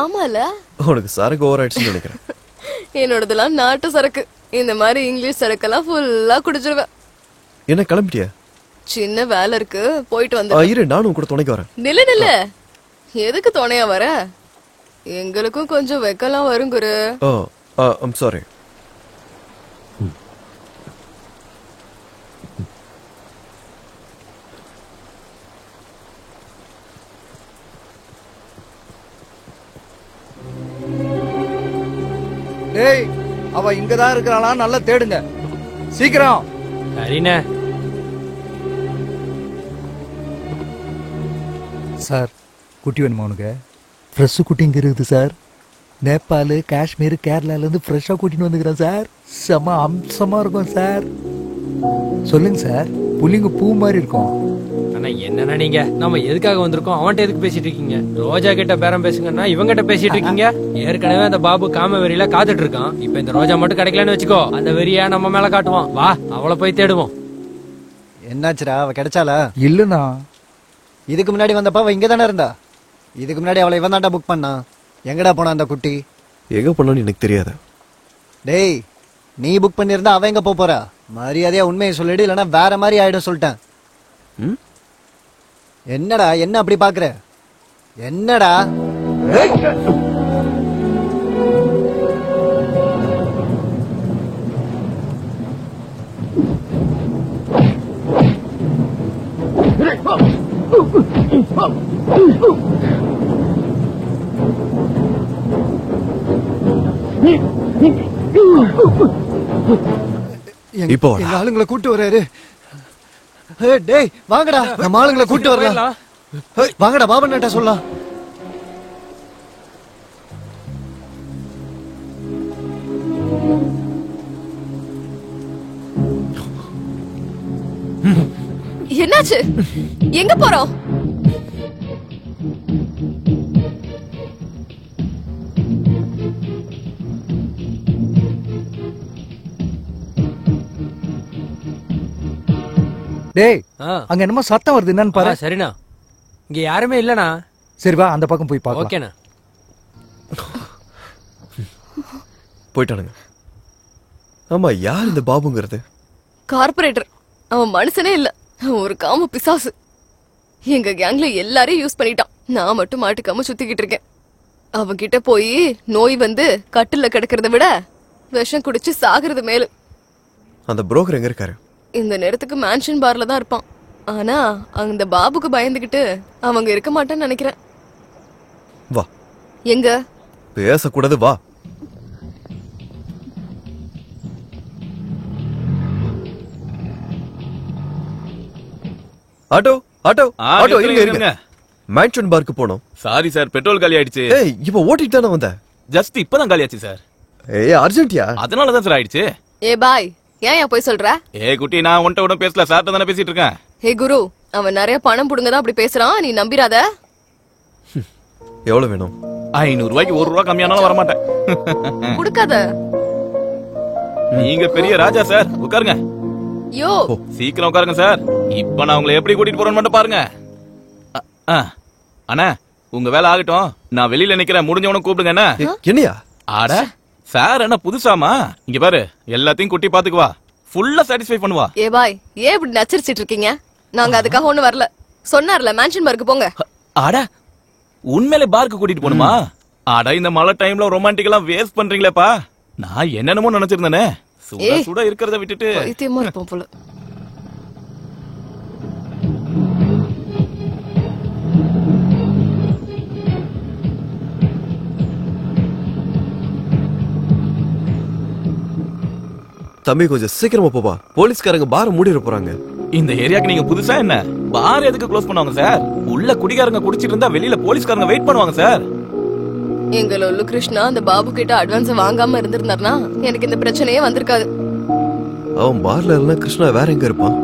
ஆமால.
உனக்கு சரக்கு ஓவர் ஆயிடுச்சுன்னு நினைக்கிறேன்.
என்னோடதெல்லாம் நாட்டு சரக்கு. இந்த மாதிரி இங்கிலீஷ் சரக்கெல்லாம் ஃபுல்லா குடிச்சிருவேன்.
என்ன கிளம்பிட்டியா?
சின்ன வேலை இருக்கு, போயிட்டு வந்து.
இரு, நானும் கூட துணைக்கு வரேன்.
நில்லு. எதுக்கு துணையா வர? எங்களுக்கும் கொஞ்சம் வெக்கலாம் வரும் குரு.
I'm sorry.
டேய், அவ இங்கதான் இருக்கிறாளா? நல்லா தேடுங்க சீக்கிரம்.
சரிண்ணே.
சார், குட்டி வேணுமா உனக்கு? ஃப்ரெஷ் குட்டிங்க இருக்குது சார். நேபாள், காஷ்மீர், கேரளாலேருந்து ஃப்ரெஷ்ஷாக கூட்டின்னு வந்துக்கிறேன் சார். செம அம்சமாக இருக்கும் சார். சொல்லுங்க சார். புள்ளிங்க பூ மாதிரி இருக்கும்.
ஆனா என்னன்னா நீங்க நம்ம எதுக்காக வந்திருக்கோம்? அவன்கிட்ட எதுக்கு பேசிட்டு இருக்கீங்க? ரோஜா கிட்ட பேரம் பேசுங்கன்னா இவங்கிட்ட பேசிட்டு இருக்கீங்க. ஏற்கனவே அந்த பாபு காம வெறியில காத்துட்டு இருக்கான். இப்ப இந்த ரோஜா மட்டும் கிடைக்கலன்னு வச்சுக்கோ, அந்த வெறியா நம்ம மேல காட்டுவான். வா, அவளை போய் தேடுவோம்.
என்னாச்சுடா, அவ கிடைச்சாளா?
இல்லண்ணா,
இதுக்கு முன்னாடி வந்தப்ப அவ இங்க தானே இருந்தா. இதுக்கு முன்னாடி அவளை இவன் தான்டா புக் பண்ணா. எங்கடா போனா அந்த குட்டி?
எங்க போனான்னு எனக்கு தெரியாது.
டேய், நீ புக் பண்ணிருந்தா அவ எங்க போறா? மரியாதையா உண்மையை சொல்லிடு, இல்லைன்னா வேற மாதிரி ஆயிடும் சொல்லிட்டேன். என்னடா என்ன அப்படி பாக்குற? என்னடா?
இப்போ
எங்க ஆளுங்களை கூட்டு வர்றாரு. டேய் வாங்கடா, நம்ம ஆளுங்களை கூட்டு வரலாம். வாங்கடா, பாபண்ணா சொல்லலாம்.
என்னாச்சு? எங்க போறோம்?
டேய், அங்க என்னமோ சத்தம் வருது, என்னன்னு பாரு.
சரிண்ணா, இங்க யாருமே இல்லண்ணா.
சரி வா, அந்த பக்கம் போய் பார்க்கலாம்.
ஓகேண்ணா.
போயிட்டானுங்க. ஆமா, யார் இந்த பாபுங்கிறது?
கார்பரேட்டர். அவன் மனுஷனே இல்ல, ஒரு காம பிசாசு. எங்க கேங்ல எல்லாரையும் யூஸ் பண்ணிட்டான். நான் மட்டும் மாட்டுக்காம சுத்திக்கிட்டு இருக்கேன். அவன்கிட்ட போய் நோய் வந்து கட்டில கிடக்கிறத விட விஷம் குடிச்சு சாகுறது மேலு.
அந்த புரோக்கர் எங்க இருக்காரு?
இந்த நேரத்துக்கு மேன்ஷன் பார்ல தான் இருப்பான். ஆனா அந்த பாபுக்கு பயந்துகிட்டு அவங்க இருக்க மாட்டான்னு நினைக்கிறேன்.
வா.
எங்க?
பேசக்கூடாது, வா. ஆட்டோ ஆட்டோ ஆட்டோ, இருங்க. மேன்ஷன் பார்க்கு போனோம்.
சாரி சார், பெட்ரோல் காலி ஆயிடுச்சு.
ஏய், இப்போ ஓட்டிட்டு தானே வந்த?
ஜஸ்ட் இப்பதான் காலி ஆச்சு சார்.
ஏய், அர்ஜென்ட்டியா?
அதனால தான் சார் ஆயிடுச்சு.
ஏ பாய், ஏன் போய் சொல்ற?
ஏ குட்டி, நான் உன்ட்ட கூட பேசல, சார்ட்ட தானே பேசிட்டு இருக்கேன்.
ஹே குரு, அவன் நிறைய பணம் புடுங்க தான் அப்படி பேசுறான், நீ நம்பிராத.
எவ்வளவு வேணும்?
500 ரூபாய்க்கு 1 ரூபா கம்மியானாலும் வர மாட்டேன்.
குடுக்காத.
நீங்க பெரிய ராஜா சார், உட்காருங்க.
யோ,
சீக்கிரம் உட்காருங்க சார். இப்ப நான் உங்களை எப்படி கூட்டிட்டு போறேன்னு மட்டும் பாருங்க. அண்ணா, உங்க வேலை ஆகட்டும், நான் வெளியில நிக்கிறேன், முடிஞ்சவனும் கூப்பிடுங்க. என்ன?
என்னையா?
ஆட சார், என்ன புதுசாமா? இங்க பாரு, எல்லாத்தையும் குட்டி பாத்துக்குவா, ஃபுல்லா சாட்டிஸ்ஃபை பண்ணுவா.
ஏ பாய், ஏன் இப்படி நச்சரிச்சிட்டு இருக்கீங்க? நாங்க அதுக்காக ஒண்ணு வரல. சொன்னார்ல, மேன்ஷன் பார்க்கு போங்க.
ஆட, உண்மையிலே பார்க்கு கூட்டிட்டு போணுமா? ஆட, இந்த மழை டைம்ல ரொமான்டிக்கலா வேஸ்ட் பண்றீங்களேப்பா. நான் என்னென்னமோ நினைச்சிருந்தேனே. சுட சுட இருக்கிறத விட்டுட்டு
பைத்தியமா இருப்போம் போல.
தம்பி, கொஞ்சம் சீக்கிரமா போப்பா. போலீஸ்காரங்க பார மூடிட போறாங்க.
இந்த ஏரியாக்கு நீங்க புதுசா என்ன? பார் எதுக்கு க்ளோஸ் பண்ணுவாங்க சார்? உள்ள குடிகாரங்க குடிச்சிட்டு இருந்தா வெளியில போலீஸ்காரங்க வெயிட் பண்ணுவாங்க சார்.
எங்க லொல்லு கிருஷ்ணா அந்த பாபு கிட்ட அட்வான்ஸ் வாங்காம இருந்திருந்தாருனா எனக்கு இந்த பிரச்சனையே வந்திருக்காது.
அவன் பார்ல இல்ல கிருஷ்ணா வேற எங்க இருப்பான்?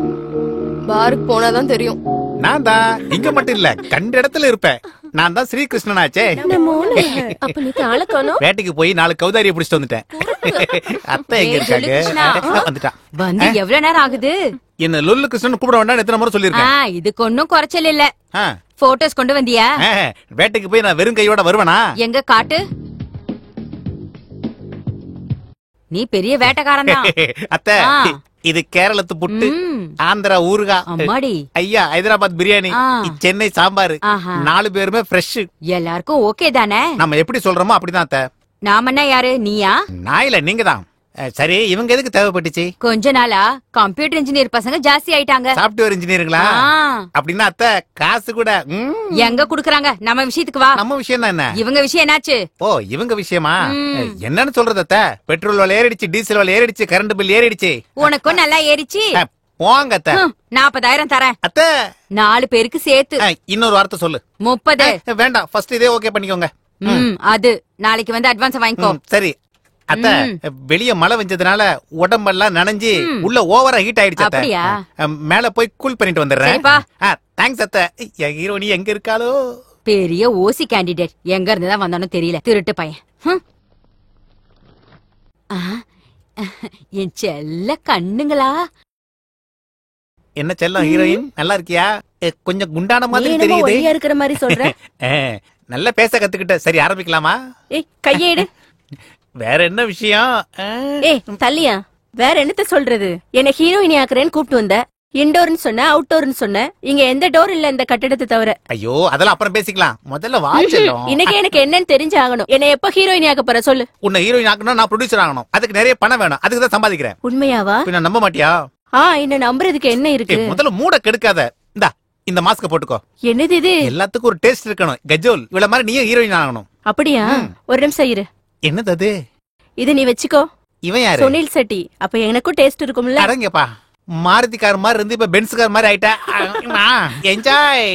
பாருக்கு போனாதான் தெரியும்.
நான் தான் இங்க மட்டும் இல்ல கண்ட இடத்துல இருப்பேன். நான் தான் ஸ்ரீகிருஷ்ணனாச்சே.
அப்ப நீ தாள காணோம்.
வேட்டைக்கு போய் 4 கௌதாரியை பிடிச்சிட்டு வந்துட்டேன். அத்தை எங்க இருக்காங்க? வந்துட்டான்.
வந்து எவ்வளவு நேரம் ஆகுது?
என்ன லொல்லு கிருஷ்ணன் கூப்பிட வேண்டாம் எத்தனை முறை சொல்லிருக்கேன்.
இதுக்கு ஒன்னும் குறைச்சல் இல்ல. போட்டோஸ் கொண்டு வந்தியா?
வேட்டைக்கு போய் நான் வெறும் கையோட வருவனா?
எங்க காட்டு. நீ பெரிய வேட்டைக்காரன் தான்.
அத்தை இது கேரளத்து புட்டு, ஆந்திரா ஊருகா, ஐயா ஹைதராபாத் பிரியாணி, சென்னை சாம்பார். 4 பேருமே ஃப்ரெஷ்.
எல்லாருக்கும் ஓகே தானே?
நம்ம எப்படி சொல்றோமோ அப்படிதான் அத்தை.
நாம என்ன யாரு? நீயா?
நான் இல்ல நீங்க தான். சரி இவங்க எதுக்கு தேவைப்பட்டுச்சு?
கொஞ்ச நாளா கம்ப்யூட்டர் இன்ஜினியர் பசங்க ஜாஸ்தி ஆயிட்டாங்க.
சாஃப்ட்வேர் இன்ஜினியருங்களா? அப்படின்னா அத்தை காசு கூட
எங்க குடுக்குறாங்க? நம்ம விஷயத்துக்கு வா.
நம்ம விஷயம் தான் என்ன?
இவங்க விஷயம் என்னாச்சு?
ஓ இவங்க விஷயமா? என்னன்னு சொல்றது அத்தை? பெட்ரோல் விலை ஏறிடுச்சு, டீசல் விலை ஏறிடுச்சு, கரண்ட் பில் ஏறிடுச்சு.
உனக்கும் நல்லா ஏறிச்சு.
போங்க அத்தை.
40,000 தரேன்
அத்தை.
4 பேருக்கு சேர்த்து.
இன்னொரு வார்த்தை சொல்லு.
30.
வேண்டாம் ஃபர்ஸ்ட் இதே ஓகே பண்ணிக்கோங்க.
அது நாளைக்கு வந்து அட்வான்ஸ் வாங்கிக்கோ.
சரி அத்தை வெளிய மழை வெஞ்சதுனால உடம்பெல்லாம் நனைஞ்சு உள்ள ஓவரா ஹீட் ஆயிடுச்சு அத்தை. மேல போய் கூல் பண்ணிட்டு வந்துடுறேன். தேங்க்ஸ் அத்தை. ஹீரோனி எங்க இருக்காளோ?
பெரிய ஓசி கேண்டிடேட் எங்க இருந்து தான் வந்தானோ தெரியல. திருட்டு பையன். என் செல்ல கண்ணுங்களா.
என்ன செல்லம் ஹீரோயின் நல்லா இருக்கியா? கொஞ்சம் குண்டான மாதிரி தெரியுது.
இருக்கிற மாதிரி சொல்ற.
நல்லா பேச கத்துக்கிட்ட. சரி ஆரம்பிக்கலாமா?
கையேடு.
வேற என்ன விஷயம்?
தள்ளியா வேற என்னத்த சொல்றது? என்ன ஹீரோயினி ஆக்குறேன்னு கூப்பிட்டு வந்த. இன்டோர்னு சொன்ன, அவுட்டோர்னு சொன்ன. இங்க எந்த டோர் இல்ல இந்த கட்டடத்தை தவிர.
ஐயோ அதெல்லாம் அப்புறம் பேசிக்கலாம். முதல்ல வாச்சலாம்.
இன்னைக்கு எனக்கு என்னன்னு தெரிஞ்சு ஆகணும். என்ன எப்ப ஹீரோயினி ஆக்க போற சொல்லு.
உன்னை ஹீரோயின் ஆக்கணும், நான் ப்ரொடியூசர் ஆகணும். அதுக்கு நிறைய பணம் வேணும். அதுக்கு தான் சம்பாதிக்கிறேன்.
உண்மையாவா?
பின்ன நம்ப மாட்டியா?
என்ன நம்புறதுக்கு என்ன இருக்கு?
முதல்ல மூட கெடுக்காத. இந்த மாஸ்க போட்டுக்கோ.
என்னது இது?
எல்லாத்துக்கும் ஒரு டேஸ்ட் இருக்கணும். கஜோல் இவ்வளவு மாதிரி நீயும் ஹீரோயின் ஆகணும்.
அப்படியா? ஒரு நிமிஷம் இரு.
என்னது அது?
இது நீ வச்சுக்கோ.
இவன் யாரு?
சுனில் செட்டி. அப்ப எனக்கும் டேஸ்ட் இருக்கும்ல.
அடங்கப்பா. மாருதி கார் மாதிரி இருந்து இப்ப பென்ஸ் கார் மாதிரி ஆயிட்டா. என்ஜாய்.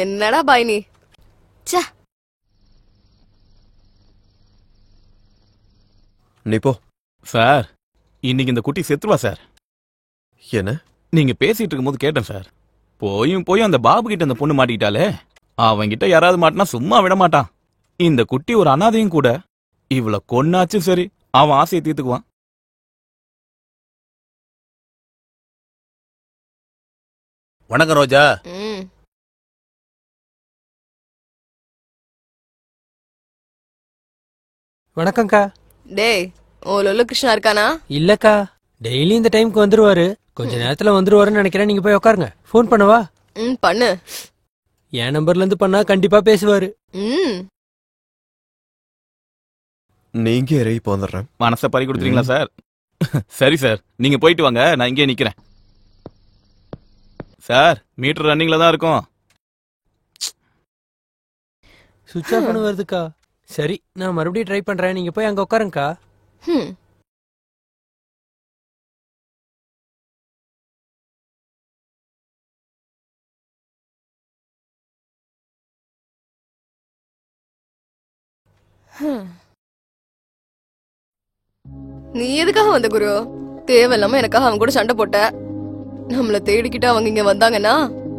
என்னடா பாய் நீ?
நீ போ.
சார் இன்னைக்கு இந்த குட்டி செத்துருவா சார்.
என்ன?
நீங்க பேசிட்டு இருக்கும்போது கேட்டேன் சார். போயும் அந்த பாபு கிட்ட அந்த பொண்ணு மாட்டிக்கிட்டாலே. அவங்கிட்ட யாராவது மாட்டினா சும்மா விட மாட்டான். இந்த குட்டி ஒரு அனாதையும் கூட. இவள கொன்னாச்சும் சரி அவன் ஆசையை தீர்த்துக்குவான்.
வணக்கம் ரோஜா.
வணக்கம்க்கா.
டேய் ஓ லொல்லு கிருஷ்ணா இருக்கானா?
இல்லக்கா டெய்லி இந்த டைம்க்கு வந்துருவாரு. கொஞ்ச நேரத்துல வந்துருவாருன்னு நினைக்கிறேன். நீங்க போய் உட்காருங்க. போன் பண்ணவா?
பண்ணு.
என் நம்பர்ல இருந்து பண்ணா கண்டிப்பா பேசுவாரு.
நீங்க இறங்கி போந்துடுறேன்.
மனசை பறி கொடுத்துறீங்களா சார்? சரி சார் நீங்க போயிட்டு வாங்க, நான் இங்கே நிக்கிறேன். சார் மீட்டர் ரன்னிங்ல தான் இருக்கும்.
சுவிட்ச் ஆஃப் பண்ண வருதுக்கா. சரி நான் மறுபடியும் ட்ரை பண்றேன். நீங்க போய் அங்க உட்காருங்கக்கா.
நீ எதுக்காக வந்த குரு? தேவையில்லாம எனக்காக அவங்க கூட சண்டை போட்ட. நம்மள தேடிக்கிட்டு அவங்க இங்க வந்தாங்கன்னா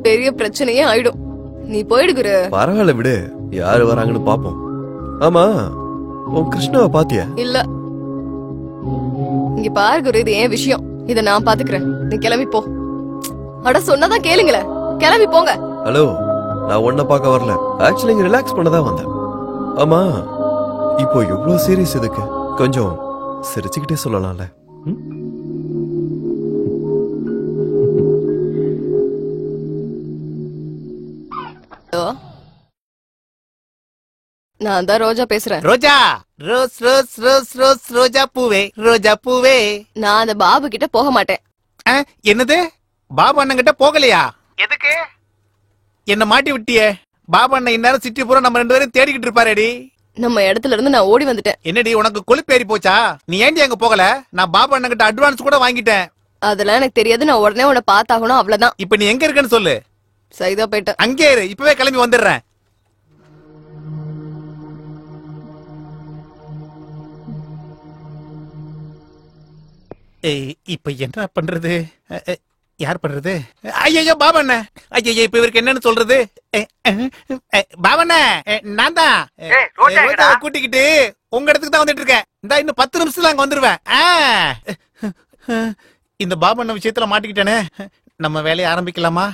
பெரிய பிரச்சனையே ஆயிடும். நீ போயிடு குரு.
பரவாயில்ல விடு. யாரு வராங்கன்னு பாப்போம். ஆமா உன் கிருஷ்ணாவை பாத்தியா?
இல்ல. இங்க பாரு குரு, இது ஏன் விஷயம். இத நான் பாத்துக்கிறேன். நீ கிளம்பி போ. அட சொன்னதான் கேளுங்களே. கிளம்பி போங்க.
ஹலோ நான் உன்னை பார்க்க வரல. ஆக்சுவலி இங்க ரிலாக்ஸ் பண்ணதான் வந்தேன். ஆமா இப்போ எவ்வளவு சீரியஸ் இதுக்கு? கொஞ்சம் சிரிச்சுக்கிட்டே சொல்லலாம்ல.
நான் தான் ரோஜா பேசுறேன்.
ரோஜா ரோஸ் ரோஸ் ரோஸ் ரோஸ் ரோஜா பூவே ரோஜா பூவே.
நான் அந்த பாபு கிட்ட போக மாட்டேன்.
என்னது? பாபு அண்ணன் கிட்ட போகலையா? எதுக்கு? என்ன மாட்டி விட்டியே. பாபு அண்ணன் இந்நேரம் சிட்டி பூரா நம்ம 2 பேரும் தேடிக்கிட்டு இருப்பாரேடி.
நம்ம இடத்துல இருந்து நான் ஓடி வந்துட்டேன்.
என்னடி உனக்கு கொழுப்பேறி போச்சா? நீ ஏண்டி அங்க போகல? நான் பாபா அண்ணன் கிட்ட அட்வான்ஸ் கூட வாங்கிட்டேன்.
அதெல்லாம் எனக்கு தெரியாது. நான் உடனே உன்னை பார்த்தாகணும், அவ்வளவுதான்.
இப்ப நீ எங்க இருக்கன்னு சொல்லு.
சரிதா போயிட்டேன்.
அங்கே இரு, இப்பவே கிளம்பி வந்துடுறேன். இப்ப என்ன பண்றது? யார் பண்றது? ஐயோ பாபண்ண, ஐயோ இப்ப இவருக்கு என்னன்னு சொல்றது? பாபண்ண, நான் தான் கூட்டிக்கிட்டு உங்க இடத்துக்கு தான் வந்துட்டு இருக்கேன். இந்த இன்னும் 10 நிமிஷத்துல அங்க வந்துருவேன். இந்த பாபண்ண விஷயத்துல மாட்டிக்கிட்டேனே. நம்ம வேலையை ஆரம்பிக்கலாமா?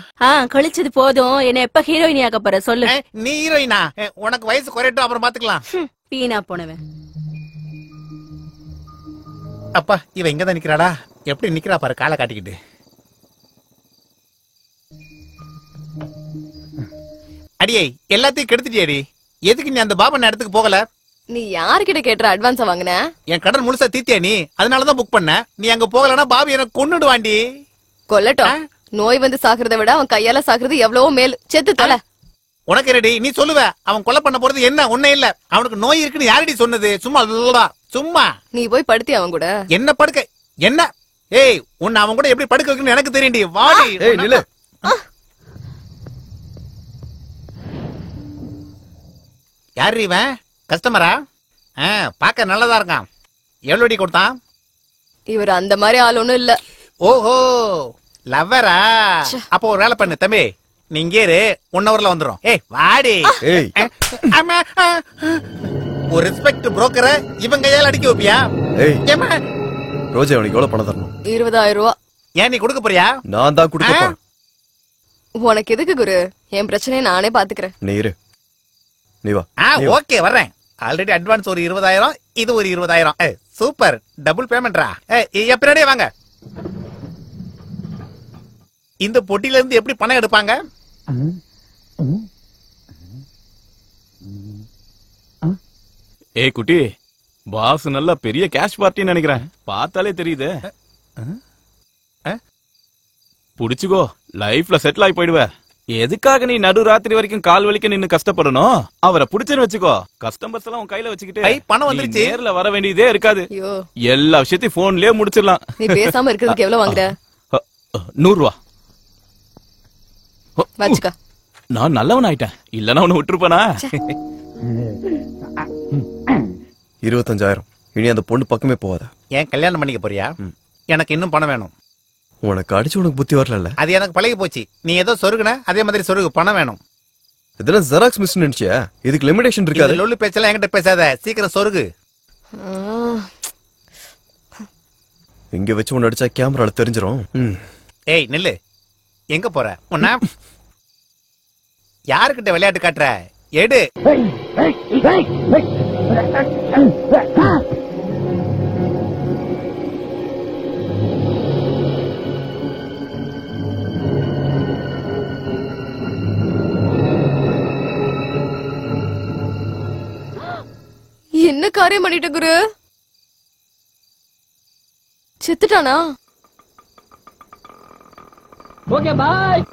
கழிச்சது போதும். என்ன எப்ப ஹீரோயினி ஆக்க போற சொல்லு.
நீ ஹீரோயினா? உனக்கு வயசு குறையட்டும், அப்புறம் பாத்துக்கலாம்.
வீணா போனவன்.
அப்பா, இவ இங்கதான் நிக்கிறாடா. எப்படி நிக்கிறா பாரு, காலை காட்டிக்கிட்டு. அடியே, எல்லாத்தையும் கெடுத்துட்டியடி. எதுக்கு நீ அந்த பாபன் இடத்துக்கு போகல?
நீ யாருக்கிட்ட கேட்டுற அட்வான்ஸா வாங்கின?
என் கடன் முழுசா தீத்தியா நீ? அதனாலதான் புக் பண்ண. நீ அங்க போகலன்னா பாபு எனக்கு கொன்னுடுவாண்டி.
கொல்லட்டும். நோய் வந்து சாகுறத விட அவன் கையால சாகுறது எவ்வளவோ மேல். செத்து தொலை.
உனக்கு ரெடி? நீ சொல்லுவ அவன் கொலை பண்ண போறது என்ன? ஒண்ணே இல்ல. அவனுக்கு நோய் இருக்குன்னு யாரடி சொன்னது? சும்மா சும்மா.
நீ போய் படுத்தி அவன் கூட.
என்ன படுக்க? என்ன? ஏய், உன்னை அவன் கூட எப்படி படுக்க வைக்கணும்னு எனக்கு தெரியும்டி. வாடி.
ஏய் நில்லு.
யாரு இவன்? கஸ்டமரா? பாக்க நல்லதா இருக்கான். எவ்வளோடி கொடுத்தான்?
இவர் அந்த மாதிரி ஆள் ஒண்ணும் இல்ல.
ஓஹோ, லவ்வரா? அப்போ ஒரு வேலை பண்ணு தம்பி, நீ இங்கே இரு, 1 ஹவர்ல வந்துரும். ஏய் வாடி. ஒரு ரெஸ்பெக்ட் புரோக்கரை இவங்க கையால அடிக்க வைப்பியா?
ரோஜா, உனக்கு எவ்வளவு பணம் தரணும்?
20,000 ரூபா.
ஏன் நீ கொடுக்க போறியா?
நான் தான் கொடுக்க போறேன்.
உனக்கு எதுக்கு குரு? என் பிரச்சனையை நானே பாத்துக்கிறேன்.
நீ இரு, நீ வா.
ஓகே, வர்றேன். ஆல்ரெடி அட்வான்ஸ் ஒரு 20,000, இது ஒரு 20,000. சூப்பர், டபுள் பேமெண்ட்ரா. பின்னாடியே வாங்க. இந்த பொட்டில இருந்து எப்படி பணம் எடுப்பாங்க?
ஏய் குட்டி, பாஸ் நல்ல பெரிய கேஷ் பார்ட்டின்னு நினைக்கிறேன். பார்த்தாலே தெரியுது. புடிச்சுக்கோ, லைஃப்ல செட்டில் ஆகி போயிடுவ. எதுக்காக நீ நடு ராத்திரி வரைக்கும் கால் வலிக்க நின்னு கஷ்டப்படணும்? அவரை புடிச்சுன்னு வச்சுக்கோ. கஸ்டமர்ஸ் எல்லாம் உன் கையில வச்சுக்கிட்டு
பணம் வந்துருச்சு,
நேர்ல வர வேண்டியதே இருக்காது. எல்லா விஷயத்தையும் போன்லயே முடிச்சிடலாம்.
நீ பேசாம இருக்கிறதுக்கு எவ்வளவு வாங்குற?
100 ரூபா.
வச்சுக்க.
நான் நல்லவன் ஆயிட்டேன், இல்லன்னா உன்னை விட்டுருப்பனா?
25,000. இனி அந்த பொண்ணு பக்கமே போவாத.
ஏன் கல்யாணம் பண்ணிக்க போறியா? எனக்கு இன்னும் பணம் வேணும்.
உனக்கு அடிச்சு உனக்கு புத்தி வரல.
அது எனக்கு பழகி போச்சு. நீ ஏதோ சொருகுன அதே மாதிரி சொருகு, பணம் வேணும்.
இதெல்லாம் ஜெராக்ஸ் மிஷின் நினைச்சியா? இதுக்கு லிமிடேஷன் இருக்காது.
லொல்லு பேச்செல்லாம் என்கிட்ட பேசாத, சீக்கிரம் சொருகு.
இங்க வச்சு உன்னை அடிச்சா கேமரால தெரிஞ்சிரும்.
ஏய் நில்லு, எங்க போற? உன்ன யாருக்கிட்ட விளையாட்டு காட்டுற? எடு.
என்ன காரியம் பண்ணிட்ட குரு? செத்துட்டானா?
Okay bye.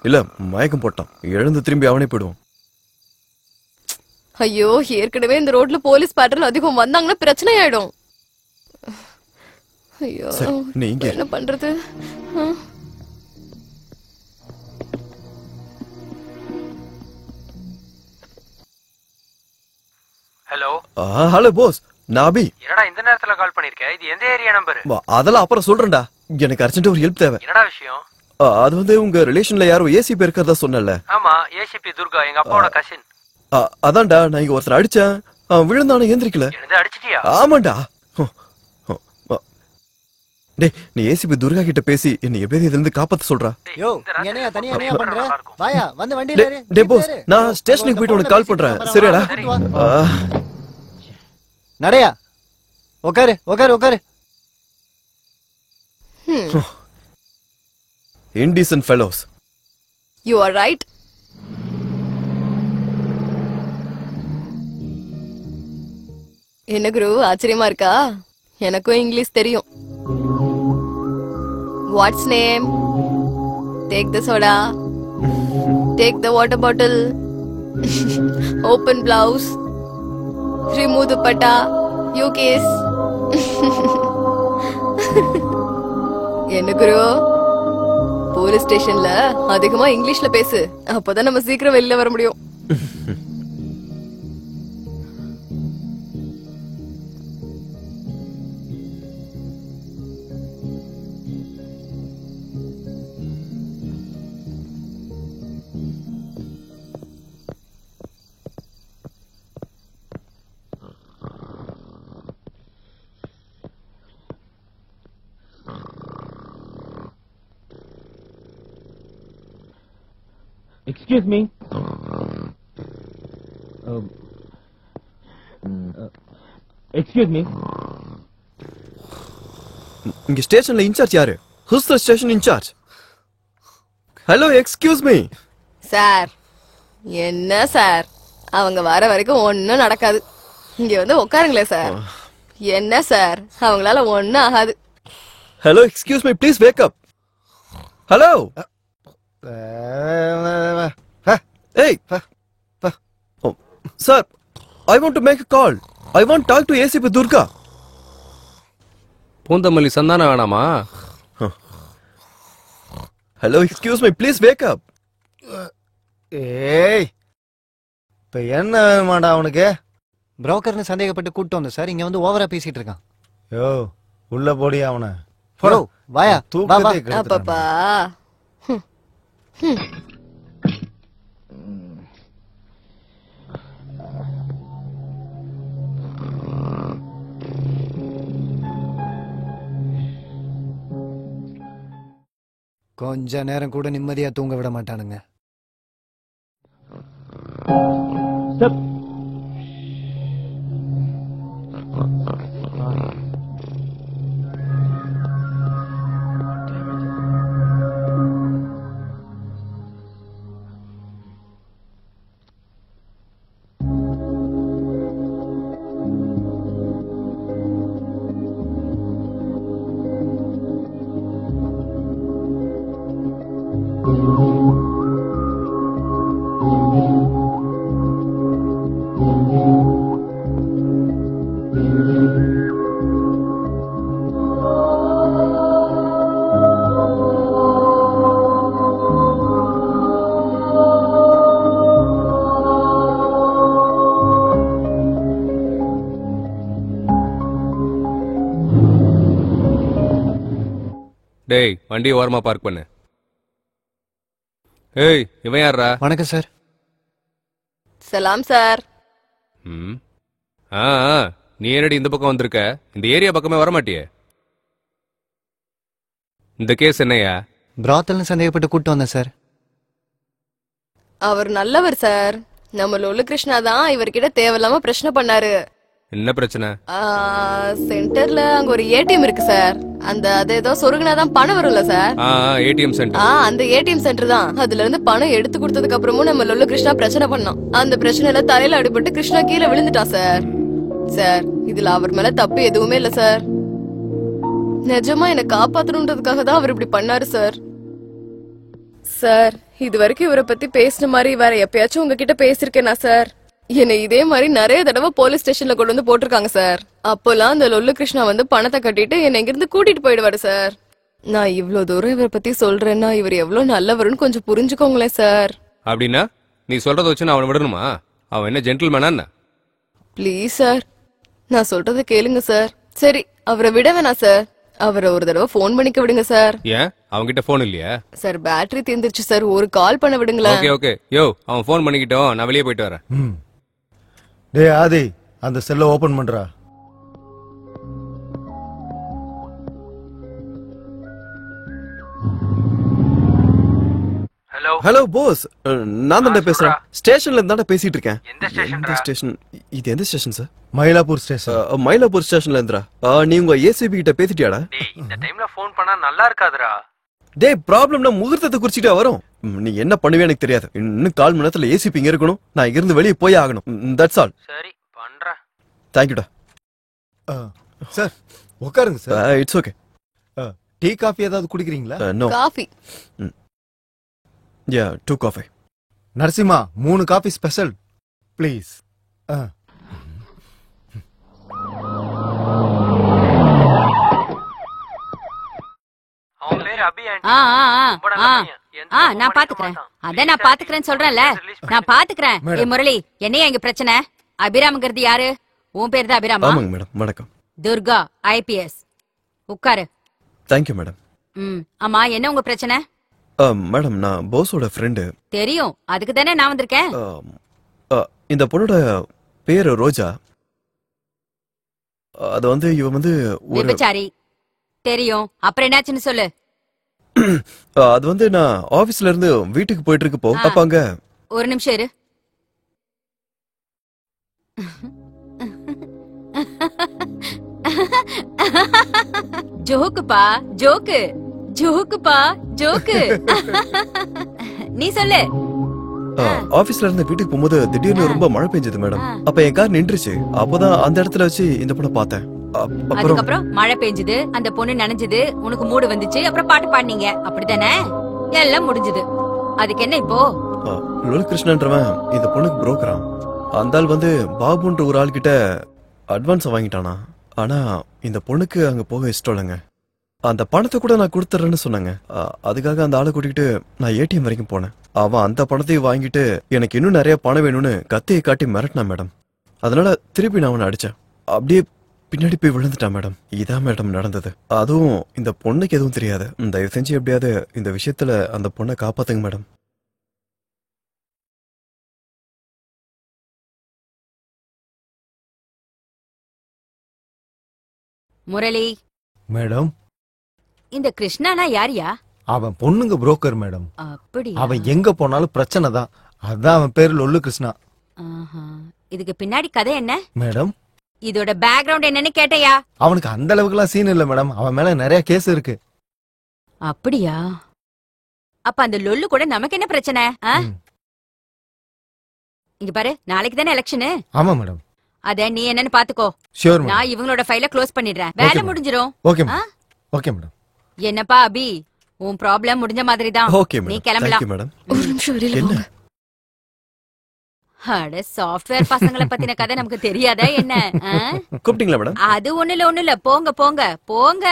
இல்ல, மயக்கம் போட்டான். எழுந்து திரும்பி அவனே போயிடுவான்.
ஐயோ, ஏற்கனவே இந்த ரோட்ல போலீஸ் பேட்ரோல் அதிகம், வந்தாங்கன்னா பிரச்சனை ஆயிடும். ஐயோ, என்ன பண்றது?
ஹலோ.
ஹலோ போஸ், நான் அபி.
என்னடா இந்த நேரத்துல கால் பண்ணிருக்க? இது எந்த ஏரியா நம்பர்?
அதெல்லாம் அப்புறம் சொல்றேன்டா. எனக்கு அர்ஜென்ட்டா ஒரு ஹெல்ப் தேவை.
என்னடா விஷயம்?
அது வந்து உங்க ரிலேஷன்ல யாரோ ஏசிபி இருக்கிறதா சொன்னல?
ஆமா, ஏசிபி துர்கா, எங்க அப்பாவோட கசின்.
அதான்டா, நான் இங்க ஒருத்தர் அடிச்சேன். விழுந்தானே எந்திரிக்கல.
என்னது அடிச்சிட்டியா?
ஆமாண்டா. டேய், நீ ஏசிபி துர்கா கிட்ட பேசி என்ன எப்படியாவது இதுல இருந்து காப்பாத்த சொல்றா.
யோ, என்னையா தனியா என்னையா பண்ற? வாயா, வந்து வண்டியில ஏறு.
டேய் போஸ், நான் ஸ்டேஷனுக்கு போயிட்டு உனக்கு கால் பண்றேன். சரியாடா?
நடையா, உட்காரு உட்காரு உட்காரு.
Indecent fellows.
You are right. என்ன குரு, ஆச்சரியமா இருக்கா? எனக்கும் இங்கிலீஷ் தெரியும். What's name? Take the soda. Take the water bottle. Open blouse. Remove dupatta, you kiss. என்ன குரு, போலீஸ் ஸ்டேஷன்ல அதிகமா இங்கிலீஷ்ல பேசு, அப்பதான் நம்ம சீக்கிரம் வெளியில வர முடியும்.
Excuse me. Excuse me.
இங்க ஸ்டேஷன்ல இன்சார்ஜ் யாரு? Who's the station in charge? Hello, excuse me.
Sir, என்ன சார், அவங்க வர வரைக்கும் ஒன்னும் நடக்காது. இங்க வந்து உட்காருங்களே சார். என்ன சார், அவங்களால ஒன்னும் ஆகாது.
Hello, excuse me, please wake up. Hello. Hey. Oh, sir, I want to make a call. I want to talk to ACP Durga.
Poonamallee Santhanam வேணாமா?
Hello, excuse me, please wake up.
ஏய், இப்ப என்ன வேணுமாடா அவனுக்கு? புரோக்கர்னு சந்தேகப்பட்டு கூட்டு வந்த சார், இங்க வந்து ஓவரா பேசிட்டு இருக்கான்.
யோ, உள்ள போடி அவனை.
யோ, வாயா, வா வா.
அப்பப்பா.
கொஞ்ச நேரம் கூட நிம்மதியா தூங்க விட மாட்டானுங்க.
டேய், வண்டியை ஓரமா பார்க் பண்ணு. ஏய், இவன் யாரா?
வணக்கம் சார்.
சலாம் சார்.
நீ என்னடி இந்த பக்கம் வந்திருக்க? இந்த ஏரியா பக்கமே வரமாட்டியே. இந்த கேஸ் என்னையா?
பிராத்தல்னு சந்தேகப்பட்டு கூட்டு வந்தேன் சார்.
அவர் நல்லவர் சார். நம்ம லொல்லு கிருஷ்ணா தான் இவர்கிட்ட தேவையில்லாம பிரச்சனை பண்ணாரு.
என்ன பிரச்சனை?
சென்டர்ல அங்க ஒரு ஏடிஎம் இருக்கு சார். அது ஏதோ சொருகுனாதான் பணம் வரும்ல சார்.
ATM centre.
அந்த ஏடிஎம் சென்டர் தான். அதுல இருந்து பணம் எடுத்து கொடுத்ததுக்கு அப்புறமும் நம்ம லொல்லு கிருஷ்ணா பிரச்சனை பண்ணோம். அந்த பிரச்சனையில தலையில அடிபட்டு கிருஷ்ணா கீழே விழுந்துட்டான் சார். சார், இதுல அவர் மேல தப்பு எதுவுமே இல்ல சார். நிஜமா என்ன காப்பாத்தணும்ன்றதுக்காக தான் அவர் இப்படி பண்ணாரு சார். சார், இது வரைக்கும் இவரை பத்தி பேசின மாதிரி வேற எப்பயாச்சும் உங்ககிட்ட பேசிருக்கேனா சார்? என்னை இதே மாதிரி நிறைய தடவை போலீஸ் ஸ்டேஷன்ல கொண்டு வந்து போட்டிருக்காங்க சார். அப்போலாம் அந்த லொல்லு கிருஷ்ணா வந்து பணத்தை கட்டிட்டு என்னை இங்கிருந்து கூட்டிட்டு போயிடுவாரு சார். நான் இவ்வளவு தூரம் இவரை பத்தி சொல்றேன்னா இவர் எவ்வளவு நல்லவருன்னு கொஞ்சம் புரிஞ்சுக்கோங்களேன் சார்.
அப்படின்னா நீ சொல்றத வச்சு நான் அவனை விடணுமா? அவன் என்ன ஜென்டில்மேனா?
ப்ளீஸ் சார், நான் சொல்றத கேளுங்க சார். சரி, அவரை விட வேணாம் சார். அவரை ஒரு தடவை போன் பண்ணிக்க விடுங்க சார்.
ஏன், அவன்கிட்ட போன் இல்லையா?
சார், பேட்டரி தீர்ந்துருச்சு சார். ஒரு கால் பண்ண விடுங்களேன்.
ஓகே. யோ, அவன் போன் பண்ணிக்கிட்டோம், நான் வெளியே போயிட்டு வரேன்.
டேய் ஆதி, அந்த செல்ல ஓபன் பண்றா.
ஹலோ போஸ், நான் தான் பேசுறேன். ஸ்டேஷன்ல இருந்தா பேசிட்டு இருக்கேன்.
எந்த
ஸ்டேஷன்? இது எந்த station sir?
Mylapore station.
Mylapore ஸ்டேஷன்ல இருந்துடா. நீ உங்க ஏசிபி கிட்ட பேசிட்டியாடா?
டேய், இந்த டைம்ல ஃபோன் பண்ணா நல்லா இருக்காதுடா.
டேய், ப்ராப்ளம்னா முகூர்த்தத்தை குறிச்சிட்டே வரும். நீ என்ன பண்ணுவே எனக்கு தெரியாது. இன்னும் 4 மணி நேரத்துல ஏசிபி இங்க இருக்கணும். நான் இங்க இருந்து வெளியே போய் ஆகணும். That's all.
சரி, பண்றேன்.
தேங்க்யூடா.
சார், உட்காருங்க sir.
It's okay.
Tea coffee ஏதாவது குடிக்கிறீங்களா?
No.
Coffee.
Yeah, 2 coffee.
Narasimha, 3 coffee special please.
அவன் பேரு அபி ஆண்டி.
ஆ ஆ ஆ
ரொம்ப நல்ல
ஆ
பையன். எந்த
ஆ
தப்பும்
நான்
பண்ணிக்க
பாத்துக்கிறேன்.
மாட்டான்.
அதான் நான் பாத்துக்கிறேன்னு சொல்றேன்ல. நான் பாத்துக்கிறேன். ஏய் முரளி, என்னையா இங்க பிரச்சனை? அபிராம்ங்கிறது யாரு? உன் பேர் தான் அபிராமா?
ஆமாங்க மேடம். வணக்கம்.
துர்கா, IPS. உட்காரு.
Thank you madam.
ஆமா, என்ன உங்க பிரச்சனை?
மேடம், நான் போஸோட ஃப்ரெண்டு.
தெரியும், அதுக்கு தானே நான் வந்திருக்கேன்.
இந்த பொண்ணோட பேரு ரோஜா. அது வந்து இவ வந்து ஒரு
விபச்சாரி. தெரியும், அப்புறம் என்னாச்சுன்னு சொல்லு.
அது வந்து நான் ஆபீஸ்ல இருந்து வீட்டுக்கு போயிட்டு இருக்கப்போ அப்ப அங்க
ஒரு நிமிஷம் இரு. ஜோக்குப்பா, ஜோக்கு. ஜோக்குப்பா, ஜோக்கு. நீ சொல்லு.
ஆபீஸ்ல இருந்து வீட்டுக்கு போகும்போது திடீர்னு ரொம்ப மழை பெஞ்சது மேடம். அப்ப என் கார் நின்றுச்சு. அப்பதான் அந்த இடத்துல வச்சு இந்த பொண்ணை பார்த்தேன்.
அதுக்கப்புறம் மழை பெஞ்சது, அந்த பொண்ணு நனைஞ்சது, உனக்கு மூடு வந்துச்சு, அப்புறம் பாட்டு பாடினீங்க, அப்படித்தானே? எல்லாம் முடிஞ்சது. அதுக்கு என்ன இப்போ?
லோல் கிருஷ்ணன்றவன் இந்த பொண்ணுக்கு புரோக்கரான். அந்த ஆள் வந்து பாபுன்ற ஒரு ஆள் கிட்ட அட்வான்ஸ் வாங்கிட்டானா. ஆனா இந்த பொண்ணுக்கு அங்க போக இஷ்டம் இல்லைங்க. அந்த பணத்தை கூட நான் கொடுத்துறேன்னு சொன்னாங்க. அதுக்காக அந்த ஆளை கூட்டிகிட்டு நான் ATM வரைக்கும் போனேன். அவன் அந்த பணத்தையும் வாங்கிட்டு எனக்கு இன்னும் நிறைய பணம் வேணும்னு கத்தையை காட்டி மிரட்டினான் மேடம். அதனால திருப்பி நான் அவனை அடிச்சேன். அப்படியே பின்னாடி போய் விழுந்துட்டான் மேடம். இதான் மேடம் நடந்தது. அதுவும் இந்த பொண்ணுக்கு எதுவும் தெரியாது. தயவு செஞ்சு எப்படியாவது இந்த விஷயத்துல அந்த பொண்ணை காப்பாத்துங்க மேடம்.
முரளி
மேடம்,
இந்த கிருஷ்ணானா யாரியா?
அவன் பொண்ணுங்க புரோக்கர் மேடம்.
அப்படியா?
அவன் எங்க போனாலும் பிரச்சனை தான். அதான் அவன் பேரு லொல்லு கிருஷ்ணா.
இதுக்கு பின்னாடி கதை என்ன
மேடம்?
இதோட பேக்ரவுண்ட் என்னன்னு கேட்டையா?
அவனுக்கு அந்த அளவுக்குலாம் சீன் இல்ல மேடம். அவன் மேல நிறைய கேஸ் இருக்கு.
அப்படியா? அப்ப அந்த லொல்லு கூட நமக்கு என்ன பிரச்சனை? இங்க பாரு, நாளைக்கு தானே எலெக்ஷனு.
ஆமா மேடம்.
அத நீ என்னன்னு பாத்துக்கோ.
Sure madam.
நான் இவங்களோட ஃபைல க்ளோஸ் பண்ணிடுறேன். வேலை முடிஞ்சிரும்.
Okay madam. Okay madam.
என்னப்பா அபி, உன் ப்ராப்ளம் முடிஞ்ச மாதிரி தான்.
ஓகே
நீ
மேடம்.
கிளம்பலாம்.
Thank you madam.
ஒரு நிமிஷம் வெளியில
என்ன?
போங்க.
அட, சாஃப்ட்வேர் பசங்கள பத்தின கதை நமக்கு தெரியாதா என்ன?
கூப்பிட்டீங்களா மேடம்?
அது ஒண்ணு இல்ல. போங்க போங்க போங்க.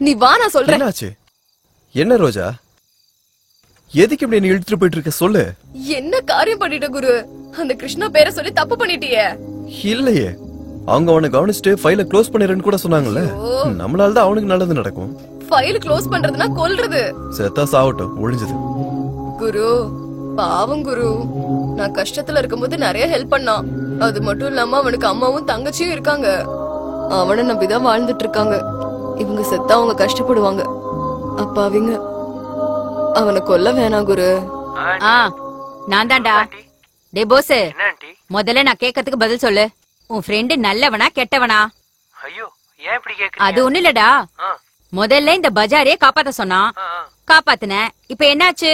நீ வா, நான் சொல்றேன்.
என்னாச்சு? என்ன ரோஜா, எதுக்கு இப்படி நீ இழுத்துட்டு போயிட்டு இருக்க? சொல்லு.
என்ன காரியம் பண்ணிட்ட குரு? அந்த கிருஷ்ணா பேரை சொல்லி தப்பு பண்ணிட்டியே.
இல்லையே, அவங்க அவனை கவனிச்சுட்டு ஃபைல க்ளோஸ் பண்ணிடுறேன்னு கூட சொன்னாங்கல்ல. நம்மளால தான் அவனுக்கு நல்லது நடக்கும்.
ஃபைல் க்ளோஸ் பண்றதுனா கொல்றது.
செத்தா சாவட்டும், ஒழிஞ்சது.
குரு பாவம் குரு, நான் கஷ்டத்துல இருக்கும்போது நிறைய ஹெல்ப் பண்ணான். அது மட்டும் இல்லாம அவனுக்கு அம்மாவும் தங்கச்சியும் இருக்காங்க. அவனை நம்பிதான் வாழ்ந்துட்டு இருக்காங்க. இவங்க செத்தா அவங்க கஷ்டப்படுவாங்க. அப்ப அவங்க அவனை கொல்ல வேணாம் குரு.
நான் தான்டா. டே போஸ், முதல்ல நான் கேட்கறதுக்கு பதில் சொல்லு. உன் ஃப்ரெண்டு நல்லவனா கெட்டவனா?
ஐயோ, ஏன் இப்படி கேக்குறீங்க?
அது ஒண்ணு இல்லடா. முதல்ல இந்த பஜாரே காப்பாத்த சொன்னான், காப்பாத்துன. இப்ப என்னாச்சு?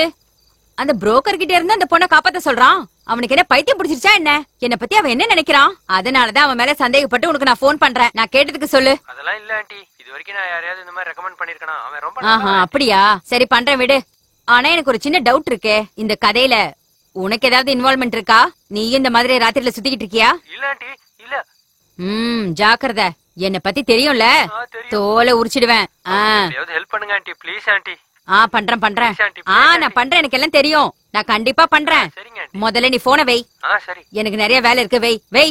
அந்த புரோக்கர் கிட்ட இருந்து அந்த பொண்ணை காப்பாத்த சொல்றான். அவனுக்கு என்ன பைத்தியம் பிடிச்சிருச்சா என்ன? என்ன பத்தி அவன் என்ன நினைக்கிறான்? அதனாலதான் அவன் மேல சந்தேகப்பட்டு உனக்கு நான் போன் பண்றேன். நான் கேட்டதுக்கு சொல்லு.
அதெல்லாம் இல்ல ஆண்டி, இது வரைக்கும் நான் யாரையாவது இந்த மாதிரி ரெக்கமெண்ட் பண்ணிருக்கேனா? அவன் ரொம்ப
அப்படியா? சரி பண்றேன், விடு. ஆனா எனக்கு ஒரு சின்ன டவுட் இருக்கே. இந்த கதையில உனக்கு ஏதாவது இன்வால்வ்மெண்ட் இருக்கா? நீ இந்த மாதிரி ராத்திரில சுத்திக்கிட்டு இருக்கியா?
இல்ல ஆண்டி, இல்ல.
ஜாக்கிரதை. என்ன பத்தி தெரியும்ல, தோலை உரிச்சிடுவேன்.
ஹெல்ப் பண்ணுங்க ஆண்டி, ப்ளீஸ் ஆண்டி.
பண்றேன். நான் பண்றேன், எனக்கு எல்லாம் தெரியும். நான் கண்டிப்பா பண்றேன். முதல்ல நீ போன வை.
சரி.
எனக்கு நிறைய வேலை இருக்கு. வை.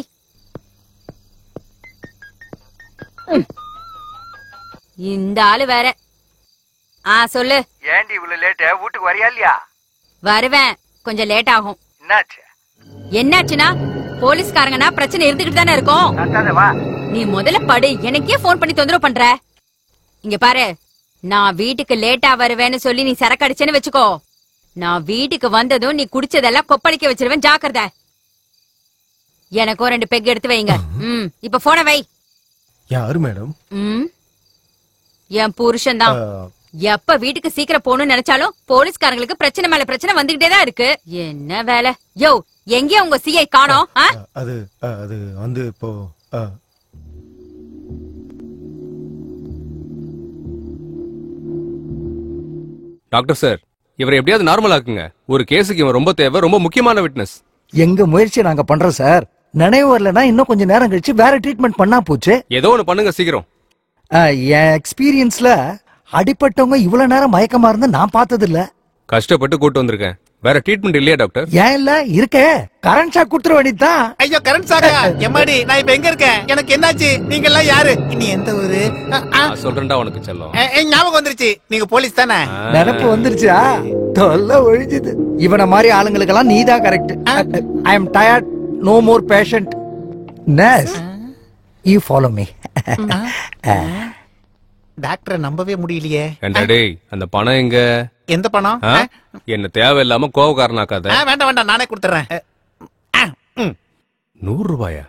இந்த ஆளு வேற. சொல்லு.
ஏண்டி இவ்வளவு லேட்? வீட்டுக்கு வரியா இல்லையா?
வருவேன், கொஞ்சம் லேட் ஆகும்.
என்னாச்சு?
என்னாச்சுன்னா போலீஸ்காரங்கன்னா பிரச்சனை இருந்துகிட்டு தானே இருக்கும். நீ முதல்ல படு, எனக்கே போன் பண்ணி தொந்தரவு பண்ற. இங்க பாரு, நான் வீட்டுக்கு லேட்டா வருவேன்னு சொல்லி நீ சரக்கு அடிச்சேன்னு வச்சுக்கோ. நான் வீட்டுக்கு வந்ததும் நீ குடிச்சதெல்லாம் கொப்பளிக்க வச்சிருவேன், ஜாக்கிரதை. எனக்கும் 2 பெக் எடுத்து வைங்க. இப்ப போன வை.
யாரு மேடம்?
என் புருஷன் தான். எப்ப வீட்டுக்கு சீக்கிரம் போகணும்னு நினைச்சாலும் போலீஸ்காரங்களுக்கு பிரச்சனை மேல பிரச்சனை வந்துகிட்டே தான் இருக்கு. என்ன வேலை? யோ, எங்கே உங்க சிஐ காணோம்?
அது வந்து இப்போ
டாக்டர் சார், இவரை எப்படியாவது நார்மல் ஆக்குங்க. ஒரு கேஸுக்கு இவன் ரொம்ப தேவை, ரொம்ப முக்கியமான விட்னஸ்.
எங்க முயற்சியை நாங்க பண்றோம் சார். நினைவு வரலன்னா இன்னும் கொஞ்சம் நேரம் கழிச்சு வேற ட்ரீட்மெண்ட் பண்ணா போச்சு.
ஏதோ ஒண்ணு பண்ணுங்க சீக்கிரம்.
என் எக்ஸ்பீரியன்ஸ்ல அடிப்பட்டவங்க இவ்வளவு நேரம் மயக்கமா இருந்து நான் பார்த்தது இல்ல.
கஷ்டப்பட்டு கூட்டு வந்திருக்கேன். வேற ட்ரீட்மெண்ட் இல்லையா டாக்டர்?
ஏன் இல்ல இருக்கே, கரண்ட் ஷாக் குடுத்துற வேண்டியதுதான்.
ஐயோ கரண்ட் ஷாக்கா? எம்மாடி நான் இப்ப எங்க இருக்கேன்? எனக்கு என்னாச்சு? நீங்க எல்லாம் யாரு? நீ எந்த ஊரு?
சொல்றேன்டா உனக்கு செல்லம்.
ஞாபகம் வந்துருச்சு, நீங்க போலீஸ் தானே?
நினைப்பு வந்துருச்சா? தொல்ல ஒழிஞ்சுது. இவன மாதிரி ஆளுங்களுக்கெல்லாம் நீதான் correct. I am tired, no more patient. Nurse you follow me.
டாக்டரை நம்பவே முடியலையே.
டேய் அந்த பணம் எங்க?
எந்த பணம்?
என்ன தேவையில்லாம கோவக்காரனாக்காத.
வேண்டாம் வேண்டாம், நானே கொடுத்துறேன்.
100 ரூபாயா?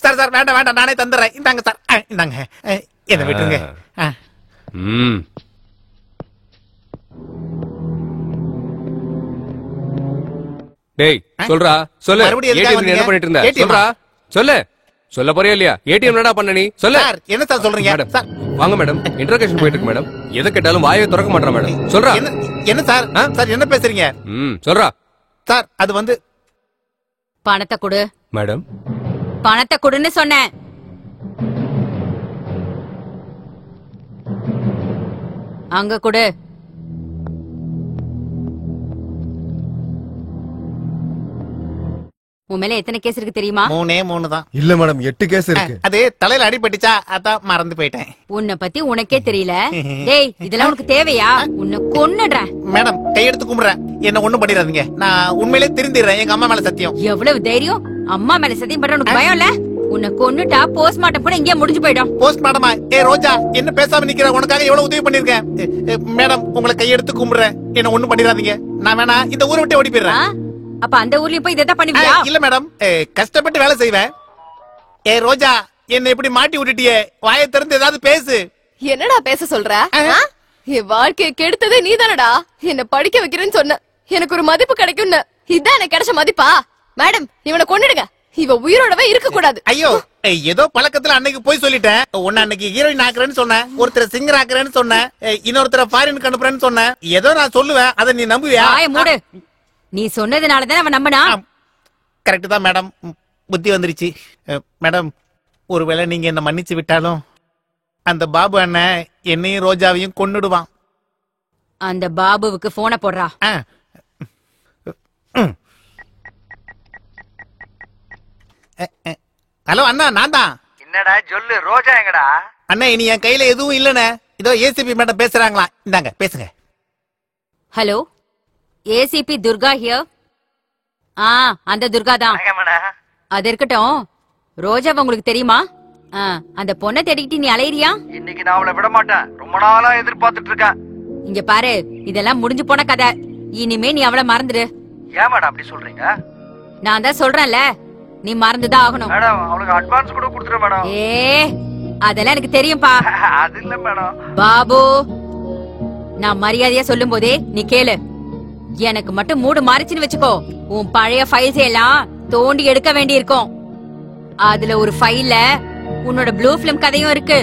சார் சார் வேண்டாம் வேண்டாம், நானே தந்துடுறேன். இந்தாங்க சார், இந்தாங்க. என்ன விட்டுருங்க.
டேய் சொல்றா, சொல்லு. ஏடிஎம் என்ன பண்ணிட்டு இருந்த? சொல்றா, சொல்லு. சொல்ல போறியா இல்லையா? ஏடிஎம் என்னடா பண்ண நீ? சொல்லு.
என்ன சார் சொல்றீங்க?
வாங்க மேடம், இன்டர்கேஷன் போயிட்டு இருக்கு மேடம். எதை கேட்டாலும் வாயை திறக்க மாட்டேன் மேடம். சொல்றா.
என்ன சார்? சார் என்ன பேசுறீங்க?
சொல்றா.
சார் அது வந்து
பணத்தை கொடு
மேடம்.
பணத்தை கொடுன்னு சொன்னேன். அங்க கொடு. உன் மேல எத்தனை கேஸ் இருக்கு தெரியுமா?
3 தான்.
இல்ல மேடம் 8 கேஸ் இருக்கு.
அது தலையில அடிபட்டுச்சா, அதான் மறந்து போயிட்டேன்.
உன்னை பத்தி உனக்கே தெரியல. டேய் இதெல்லாம் உனக்கு தேவையா? உன்னை கொன்னுடுறேன்.
மேடம் கையெடுத்து கும்பிடுறேன், என்ன ஒண்ணும் பண்ணிடாதீங்க. நான் உண்மையிலே திருந்திடுறேன், எங்க அம்மா மேல சத்தியம்.
எவ்வளவு தைரியம்! அம்மா மேல சத்தியம் பண்ற உனக்கு பயம் இல்ல? உன்னை கொன்னுட்டா போஸ்ட்மார்ட்டம் கூட இங்கே முடிஞ்சு போயிடும்.
போஸ்ட்மார்ட்டமா? ரோஜா என்ன பேசாம நிக்கிற? உனக்காக எவ்வளவு உதவி பண்ணிருக்கேன். மேடம் உங்களை கையெடுத்து கும்பிடுறேன், என்ன ஒண்ணும் பண்ணிடாதீங்க. நான் வேணா இந்த ஊரை விட்டு ஓடி போயிடுறேன்.
அப்ப அந்த ஊர்லயும் போய் இதான் பண்ணுவியா?
இல்ல மேடம், கஷ்டப்பட்டு வேலை செய்வேன். ரோஜா என்ன இப்படி மாட்டி விட்டுட்டியே, வாயை திறந்து ஏதாவது பேசு.
என்னடா பேச சொல்ற? என் வாழ்க்கையை கெடுத்ததே நீதானடா. என்ன படிக்க வைக்கிறேன்னு சொன்ன, எனக்கு ஒரு மதிப்பு கிடைக்கும்னு. இதான் எனக்கு கிடைச்ச மதிப்பா? மேடம் இவனை கொன்னுடுங்க, இவ உயிரோடவே இருக்க கூடாது.
ஐயோ ஏதோ பழக்கத்துல அன்னைக்கு போய் சொல்லிட்டேன். உன்ன அன்னைக்கு ஹீரோயின் ஆக்குறேன்னு சொன்னேன், ஒருத்தர் சிங்கர் ஆக்குறேன்னு சொன்னேன், இன்னொருத்தர ஃபாரினுக்கு அனுப்புறேன்னு சொன்னேன். ஏதோ நான் சொல்லுவேன், அதை நீ நம்புவியா?
மூடு. நீ சொன்னதுனாலதான் அவன் நம்பினா.
கரெக்ட் தான் மேடம், புத்தி வந்துருச்சு. மேடம் ஒருவேளை நீங்க என்ன மன்னிச்சு விட்டாலும் அந்த பாபு அண்ணன் என்னையும் ரோஜாவையும் கொன்னுடுவான்.
அந்த பாபுவுக்கு போனை போடுறா.
ஹலோ அண்ணா, நான் தான்.
என்னடா சொல்லு, ரோஜா எங்கடா?
அண்ணா இனி என் கையில எதுவும் இல்லண்ணே. இதோ ஏசிபி மேடம் பேசுறாங்களா, இந்தாங்க பேசுங்க.
Hello, ACP Durga here. அந்த துர்கா தான். அது இருக்கட்டும், ரோஜாவை உங்களுக்கு தெரியுமா? அந்த பொண்ணை தேடிக்கிட்டு நீ அலையிறியா?
இன்னைக்கு நான் அவளை விட மாட்டேன், ரொம்ப நாளா எதிர்பார்த்துட்டு இருக்கேன்.
இங்க பாரு, இதெல்லாம் முடிஞ்சு போன கதை. இனிமே நீ அவளை மறந்துடு.
ஏன் மேடம் அப்படி சொல்றீங்க?
நான் தான் சொல்றேன்ல, நீ மறந்துதான் ஆகணும்.
மேடம் அவளுக்கு அட்வான்ஸ் கூட கொடுத்துரு மேடம்.
அதெல்லாம் எனக்கு தெரியும்பா.
அது இல்ல மேடம்.
பாபு, நான் மரியாதையா சொல்லும் போதே நீ கேளு. எனக்கு மட்டும் மூடு மாறிச்சுன்னு வச்சுக்கோ, உன் பழைய ஃபைல்ஸ் எல்லாம் தோண்டி எடுக்க வேண்டி இருக்கும். அதுல ஒரு ஃபைல்ல உன்னோட ப்ளூ பிலிம் கதையும் இருக்கு.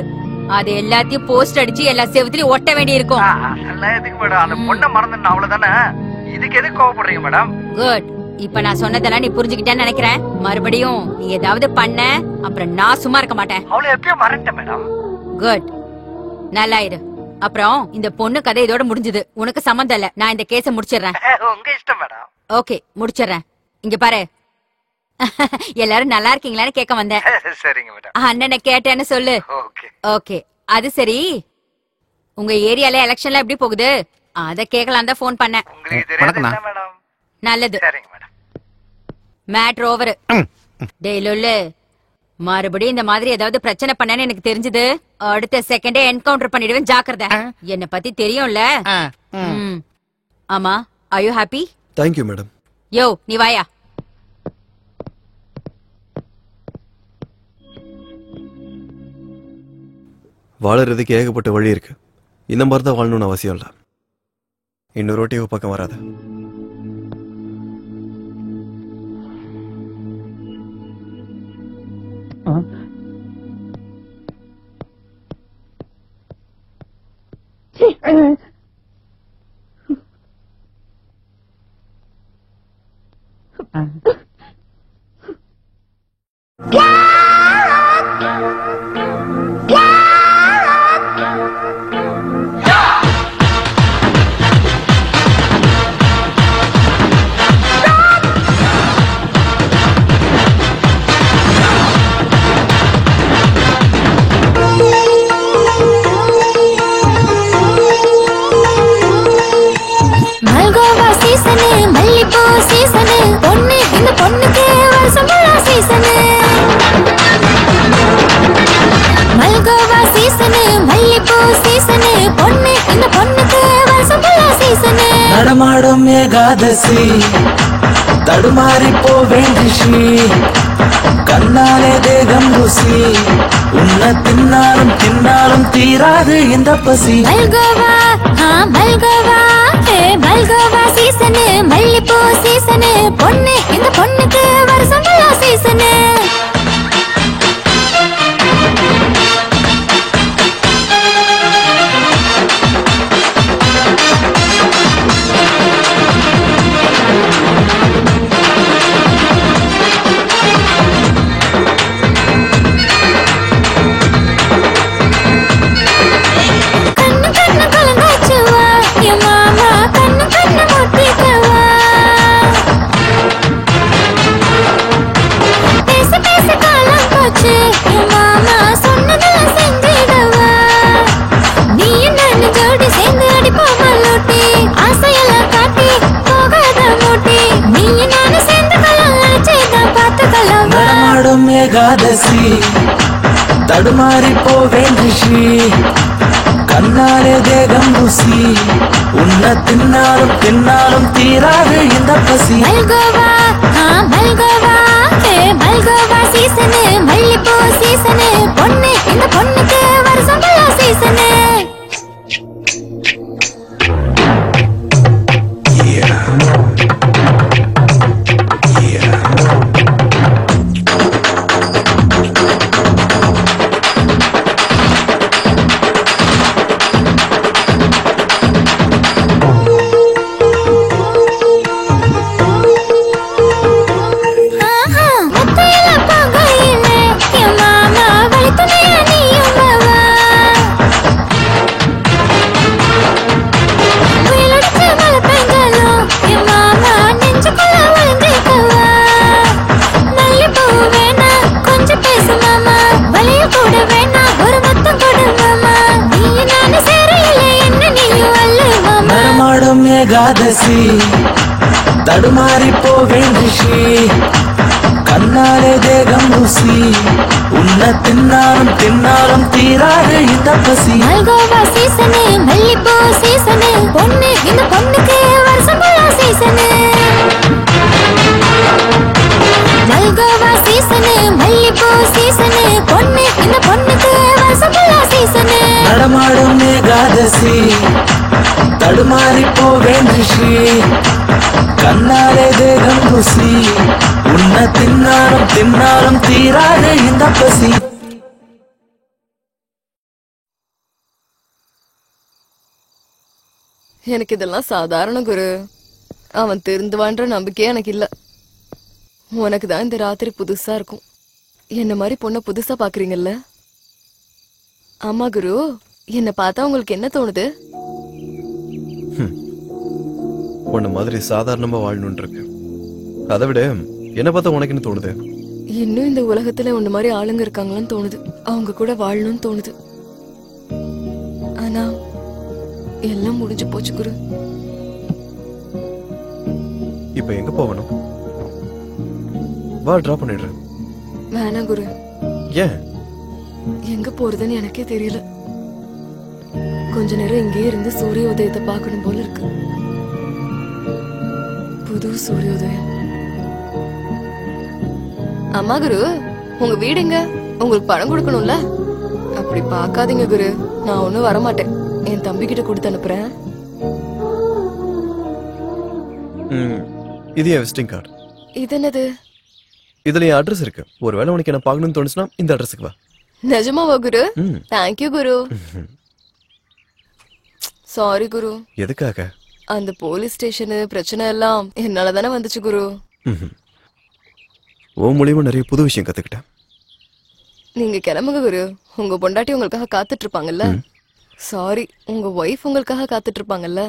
அது எல்லாத்தையும் போஸ்ட் அடிச்சு எல்லா செவத்துலயும் ஒட்ட வேண்டி இருக்கும்.
அதெல்லாம் எதுக்கு மேடம்? அந்த பொண்ணை மறந்துட்டேன் அவ்வளவுதானே. இதுக்கு எதுக்கு கோவப்படுறீங்க மேடம்?
குட். இப்ப நான் சொன்னதெல்லாம் நீ புரிஞ்சுக்கிட்டேன்னு நினைக்கிறேன். மறுபடியும் நீ ஏதாவது பண்ண, அப்புறம் நான் சும்மா இருக்க மாட்டேன்.
அவளை எப்பயும் மறந்துட்டேன் மேடம்.
குட், நல்லா இரு. அப்புறம் இந்த பொண்ணு கதை இதோட முடிஞ்சது. உனக்கு சம்மந்தம் இல்ல. நான் இந்த கேஸ முடிச்சிடுறேன்.
உங்க இஷ்டம் மேடம்.
ஓகே, முடிச்சிடுறேன். இங்க பாரு, எல்லாரும் நல்லா இருக்கீங்களான்னு கேட்க வந்தேன்.
சரிங்க மேடம்.
அண்ணனை கேட்டேன்னு சொல்லு. ஓகே, அது சரி. உங்க ஏரியால எலெக்ஷன்ல எப்படி போகுது? அத கேட்கலாம் தான் போன் பண்ணேன். நல்லது. Matter over. டேய் லொல்லு, மறுபடியும் இந்த மாதிரி ஏதாவது பிரச்சனை பண்ணேன்னு எனக்கு தெரிஞ்சது, அடுத்த செகண்டே என்கவுண்டர் பண்ணிடுவேன். ஜாக்கிரதை. என்ன பத்தி தெரியும்ல. ஆமா, are you happy?
Thank you madam.
யோ நீ வாயா.
வாழறதுக்கு ஏகப்பட்ட வழி இருக்கு. இந்த மாதிரி தான் வாழணும்னு அவசியம் இல்லை. இன்னொரு ரோட்டியோ பக்கம் வராது.
ஏகாதசி தடுமாறி போவேன் ரிஷி கண்ணாலே தேகம் ருசி உன்னை தின்னாலும் தின்னாலும் தீராது இந்த பசி
மல்கோவா மல்கோவா மல்கோவா சீசனு மல்லிப்பூ சீசனு பொண்ணு இந்த பொண்ணுக்கு வருஷம் சீசனு
ஏகாதசி தடுமாறி போவேன் ரிஷி கண்ணாலே தேகம் ருசி உன்னை தின்னாலும் தின்னாலும் தீராது இந்த பசி
மல்கோவா மல்கோவா மல்கோவா சீசனு மல்லிப்பூ சீசனு பொண்ணு இந்த பொண்ணுக்கு வருஷம் சீசனு
ஏகாதசி தடுமாறி போவேன் ரிஷி கண்ணாலே தேகம் ருசி உன்னை தின்னாலும் தின்னாலும் தீராது இந்த பசி
மல்கோவா சீசனு மல்லிப்பூ சீசனு பொண்ணு இந்த பொண்ணுக்கு வருஷம் சீசனு மல்கோவா சீசனு மல்லிப்பூ சீசனு பொண்ணு இந்த பொண்ணுக்கு வருஷம் சீசனு
நடமாடும் ஏகாதசி தடுமாறி போவேன் ரிஷி கண்ணாலே தேகம் ருசி உன்னை தின்னாலும் தின்னாலும் தீராது இந்த பசி
எனக்கு இதெல்லாம் சாதாரண குரு. அவன் திருந்துவான்ற நம்பிக்கையே எனக்கு இல்ல. உனக்கு தான் இந்த ராத்திரி புதுசா இருக்கும். என்ன மாதிரி பொண்ண புதுசா பாக்குறீங்கல்ல? ஆமா குரு, என்ன பார்த்தா உங்களுக்கு என்ன தோணுது?
உன்ன மாதிரி சாதாரணமா வாழணும்னு இருக்கு. அதை விட என்ன பார்த்தா உனக்கு என்ன தோணுது?
இன்னும் இந்த உலகத்துல உன்ன மாதிரி ஆளுங்க இருக்காங்களான்னு தோணுது. அவங்க கூட வாழணும்னு தோணுது. ஆனா எல்லாம் முடிஞ்சு போச்சு குரு.
இப்ப எங்க போகணும்? வா, டிராப் பண்ணிடுறேன்.
வேணாம் குரு.
ஏன்?
எங்க போறதுன்னு எனக்கே தெரியல. கொஞ்ச நேரம் இங்கே இருந்து சூரிய உதயத்தை பார்க்கணும் போல இருக்கு. புது சூரியோதயம். அம்மா குரு, உங்க வீடுங்க? உங்களுக்கு பணம் கொடுக்கணும்ல? அப்படி பாக்காதீங்க குரு, நான் ஒண்ணும் வரமாட்டேன். என் தம்பி கிட்ட கொடுத்து அனுப்புறேன்.
இது என் விசிட்டிங் கார்டு.
இது என்னது?
இதுல என் அட்ரஸ் இருக்கு. ஒருவேளை உனக்கு என்ன பார்க்கணும்னு தோணுச்சுன்னா இந்த அட்ரஸுக்கு வா.
நிஜமாவா குரு? தேங்க்யூ குரு. சாரி குரு.
எதுக்காக?
அந்த போலீஸ் ஸ்டேஷனு பிரச்சனை எல்லாம் என்னால தானே வந்துச்சு குரு.
உன் மூலியமா நிறைய புது விஷயம் கத்துக்கிட்டேன்.
நீங்க கிளம்புங்க குரு. உங்க பொண்டாட்டி உங்களுக்காக காத்துட்டு இருப்பாங்கல்ல? சாரி, உங்க ஒய்ஃப் உங்களுக்காக காத்துட்டு இருப்பாங்கல்ல?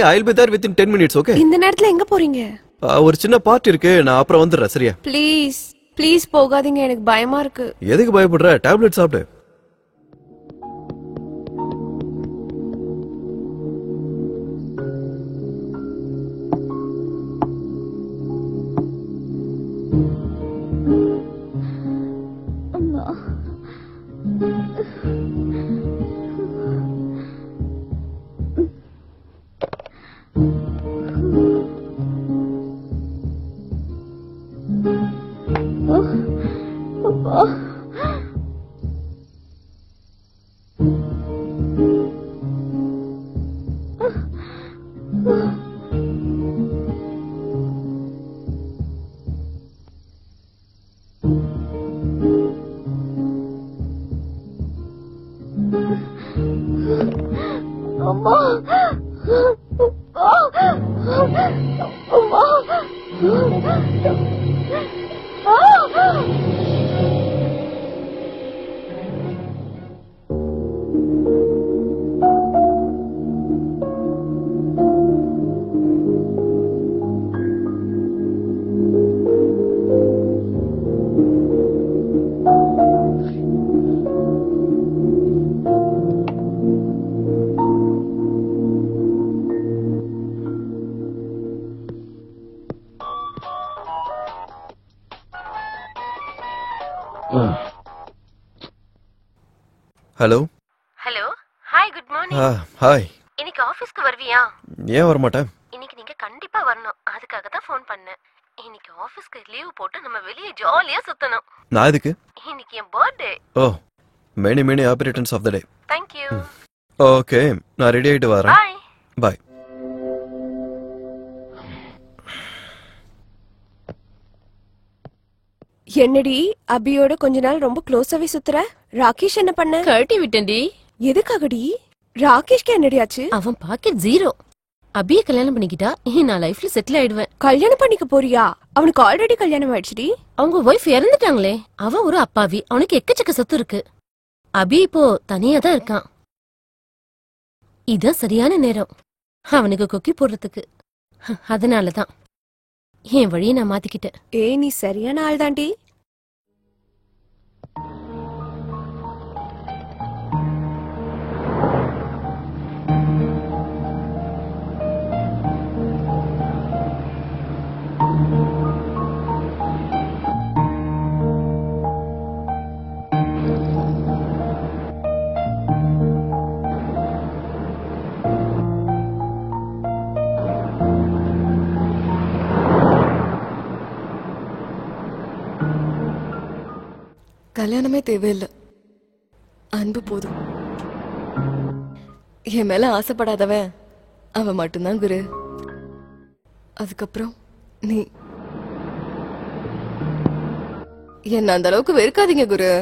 I'll be there within 10 minutes, okay?
இந்த நேரத்துல எங்க போறீங்க?
ஒரு சின்ன பார்ட்டி இருக்கு, நான் அப்புறம் வந்துடுறேன், சரியா?
ப்ளீஸ் ப்ளீஸ் போகாதீங்க, எனக்கு பயமா இருக்கு.
எதுக்கு பயப்படுற? டேப்லெட் சாப்பிடு. Hello
hello hi good morning.
Hi.
இன்னைக்கு ஆபீஸ்க்கு வருவியா?
ஏன் வர மாட்டேன்?
இன்னைக்கு நீங்க கண்டிப்பா வரணும், அதுக்காக தான் ஃபோன் பண்ணேன். இன்னைக்கு ஆபீஸ்க்கு லீவ் போட்டு நம்ம வெளியே ஜாலியா சுத்தணும்.
நான் எதுக்கு?
இன்னைக்கு என் பர்த்டே.
ஓ, many happy returns of the day.
Thank you.
Okay, நான் ரெடி ஆயிட்டு வரேன்.
பை.
பை.
என்னடி அபியோட கொஞ்ச நாள் ரொம்ப க்ளோஸாவே சுத்துற? ராகேஷ் என்ன பண்ண?
கழட்டி விட்டேன்டி.
எதுக்காகடி? ராகேஷ்க்கு என்னடி ஆச்சு?
அவன் பாக்கெட் ஜீரோ. அபிய கல்யாணம் பண்ணிக்கிட்டா நான் லைஃப்ல செட்டில் ஆயிடுவேன்.
கல்யாணம் பண்ணிக்க போறியா? அவனுக்கு ஆல்ரெடி கல்யாணம் ஆயிடுச்சுடி.
அவங்க ஒய்ஃப் இறந்துட்டாங்களே. அவன் ஒரு அப்பாவி, அவனுக்கு எக்கச்சக்க சொத்து இருக்கு. அபி இப்போ தனியா தான் இருக்கான். இதான் சரியான நேரம் அவனுக்கு கொக்கி போடுறதுக்கு. அதனாலதான் என் வழியை நான் மாத்திக்கிட்டேன்.
நீ சரியான ஆள் தாண்டி. கல்யாணமே தேவையில்லை, அன்பு போதும். என் மேல ஆசைப்படாதவன் அவன் மட்டும்தான் குரு. அதுக்கப்புறம் நீ என்ன அந்த அளவுக்கு வெறுக்காதீங்க குரு.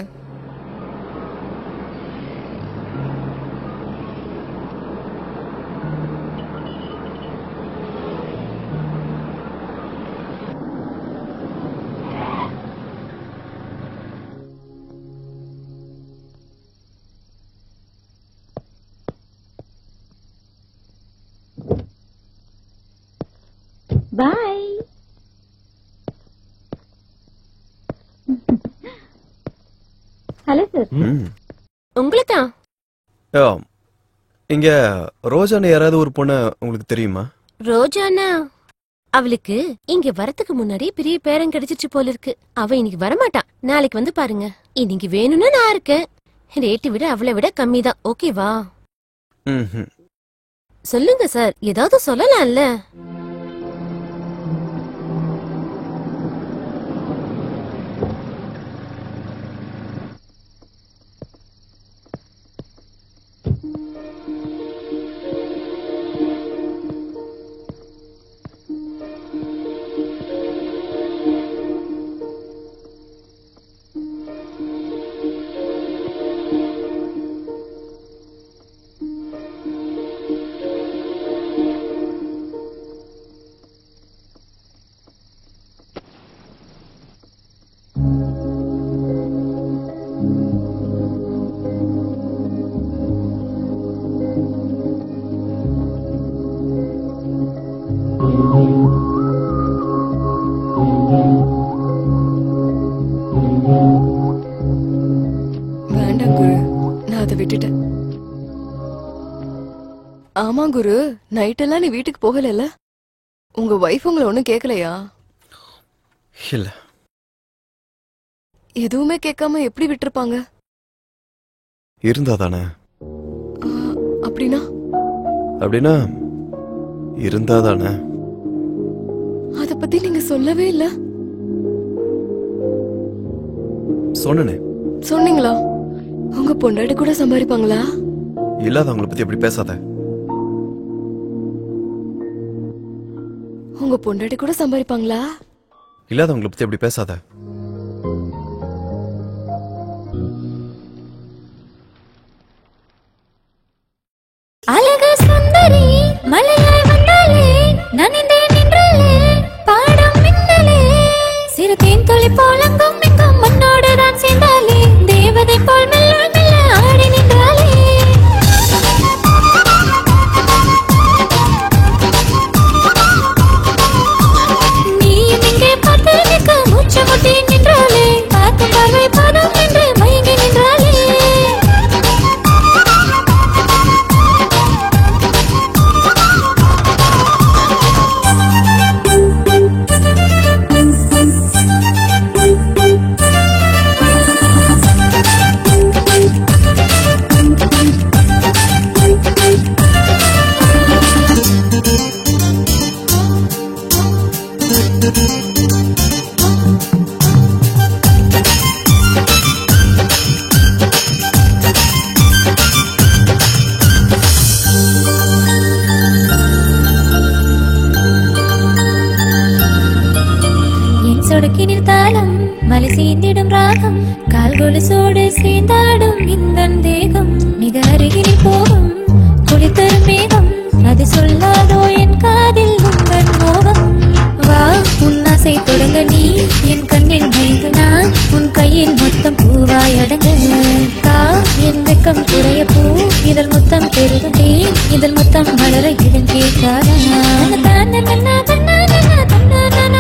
பாய். Hello sir.
உங்களுக்கா?
இங்க ரோஜான்னு யாராவது ஒரு பொண்ணு உங்களுக்கு தெரியுமா?
ரோஜானா? அவளுக்கு இங்க வரதுக்கு முன்னாடி பெரிய பேரம் கிடைச்சிச்சு போல இருக்கு. அவ இன்னைக்கு வரமாட்டான், நாளைக்கு வந்து பாருங்க. இன்னைக்கு வேணும்னா நான் இருக்கேன். ரேட்டு விட அவளை விட கம்மி தான், ஓகேவா? சொல்லுங்க சார், ஏதாவது சொல்லலாம்ல.
குரு, நான் அதை விட்டுட்டேன். ஆமா குரு, நைட் எல்லாம் நீ வீட்டுக்கு போகல? உங்க வைஃப் உங்களை ஒண்ணும் கேட்கலையா?
இல்ல.
எதுவுமே கேட்காம எப்படி விட்டுருப்பாங்க?
இருந்தா தானே.
அப்படின்னா
அப்படின்னா இருந்தா தானே.
அத பத்தி நீங்க சொல்லவே இல்ல.
சொன்னனே.
சொன்னீங்களா? உங்க பொண்டாட்டி கூட சம்பாதிப்பாங்களா?
இல்லாதவங்களை பத்தி எப்படி பேசாத.
உங்க பொண்டாட்டி கூட சம்பாதிப்பாங்களா?
இல்லாதவங்களை பத்தி எப்படி பேசாத.
அழகு சுந்தரி மலையாய் வந்தாலே நனிந்தேன் நின்றாலே பாடம் மின்னலே சிறு தேன் துளி போலங்கும் எங்கும் மண்ணோடு தான் சேர்ந்தாலே தேவதை போல் மெல்ல மெல்ல ஆடி நின்றாலே நீயும் இங்கே பார்த்து நிற்க மூச்சு முட்டி நின்றாலே பார்க்கும் பார்வை பாதம் என்று மயங்கி நின்றாலே சொடுக்கினில் தாளம் மலை சேர்ந்திடும் ராகம் கால் கொலுசோடு சேர்ந்தாடும் இந்த தேகம் மிக அருகினில் போகும் குளித்தரும் மேகம் அது சொல்லாதோ என் காதில் உங்கள் மோகம் வா உன்னாசை தொடங்க நீ என் கண்ணில் மயங்கு நான் உன் கையில் மொத்தம் பூவாய் அடங்கு கா என் வெக்கம் குறைய பூ இதழ் முத்தம் பெருகுதே இதழ் முத்தம் மலர இடம் கேட்காதா தான தன்னா தன்னா தன்னா தன்னா தன்னா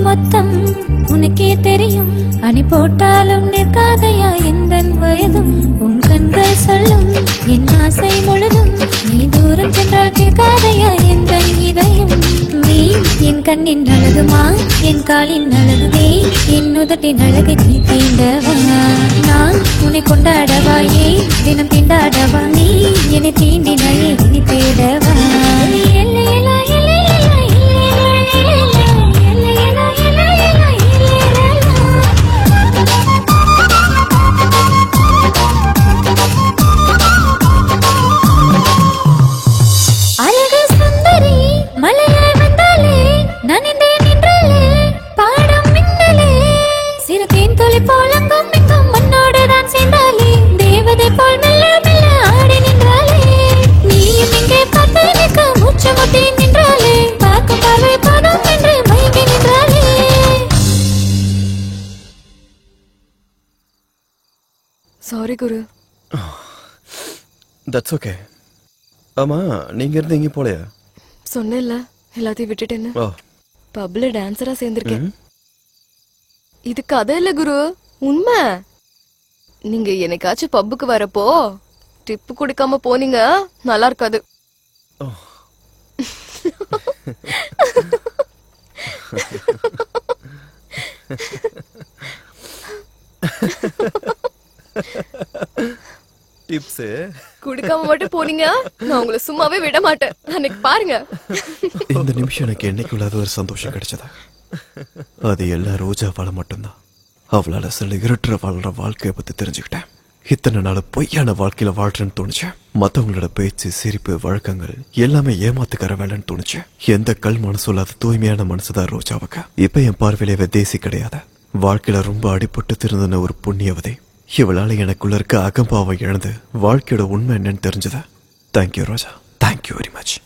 மொத்தம் உனக்கே தெரியும் அணி போட்டாலும் நிற்காதையா எந்த வயதும் உன் கண்கள் சொல்லும் என் ஆசை முழுதும் நீ தூரம் சென்றால் கேட்காதையா எந்த இதயம் நீ என் கண்ணின் அழகுமா என் காலின் அழகுதே என் உதட்டின் அழகை நீ தீண்டவா நான் உன்னை கொண்டாடவாயே தினம் தீண்டாடவா நீ என்னை தீண்டினாயே இனி தேடவா எல்லையலா அழகு சுந்தரி மலையாய் வந்தாலே நனிந்தேன் நின்றாலே பாடம் மின்னலே சிறு தேன் துளி போலங்கும் எங்கும் மண்ணோடு தான் சேர்ந்தாலே தேவதை போல் மெல்ல மெல்ல ஆடி நின்றாலே நீயும் இங்கே பார்த்து நிற்க மூச்சு முட்டி நின்றாலே பார்க்கும் பார்வை பாதம் என்று மயங்கி நின்றாலே.
சாரி குரு.
That's okay. ஆமா நீங்க இருந்து எங்க போலையா?
சொன்னேன்ல எல்லாத்தையும் விட்டுட்டேன்னு. பப்ல டான்சரா சேர்ந்திருக்கேன். இது கதை இல்ல குரு, உண்மை. நீங்க என்னைக்காச்சும் பப்புக்கு வரப்போ டிப்பு கொடுக்காம போனீங்க நல்லா இருக்காது.
டிப்ஸ்
குடுக்காம மட்டும் போனீங்க நான் உங்களை சும்மாவே விட மாட்டேன். அன்னைக்கு பாருங்க.
இந்த நிமிஷம் எனக்கு என்னைக்குள்ளாத ஒரு சந்தோஷம் கிடைச்சதா அது எல்லாம் ரோஜாவால மட்டும்தான். அவளால சில இருட்டுற வாழ்ற வாழ்க்கைய பத்தி தெரிஞ்சுக்கிட்டேன். இத்தனை நாள் பொய்யான வாழ்க்கையில வாழ்றேன்னு தோணுச்சு. மத்தவங்களோட பேச்சு சிரிப்பு வழக்கங்கள் எல்லாமே ஏமாத்துக்கிற வேலைன்னு தோணுச்சு. எந்த கல் மனசு இல்லாத தூய்மையான மனசுதான் ரோஜாவுக்கு. இப்ப என் பார்வையில தேசி கிடையாது. வாழ்க்கையில ரொம்ப அடிபட்டு திருந்தின ஒரு புண்ணியவதை. இவளால எனக்குள்ள இருக்க அகம்பாவை இழந்து வாழ்க்கையோட உண்மை என்னன்னு தெரிஞ்சது. தேங்க்யூ ரோஜா, தேங்க்யூ வெரி மச்.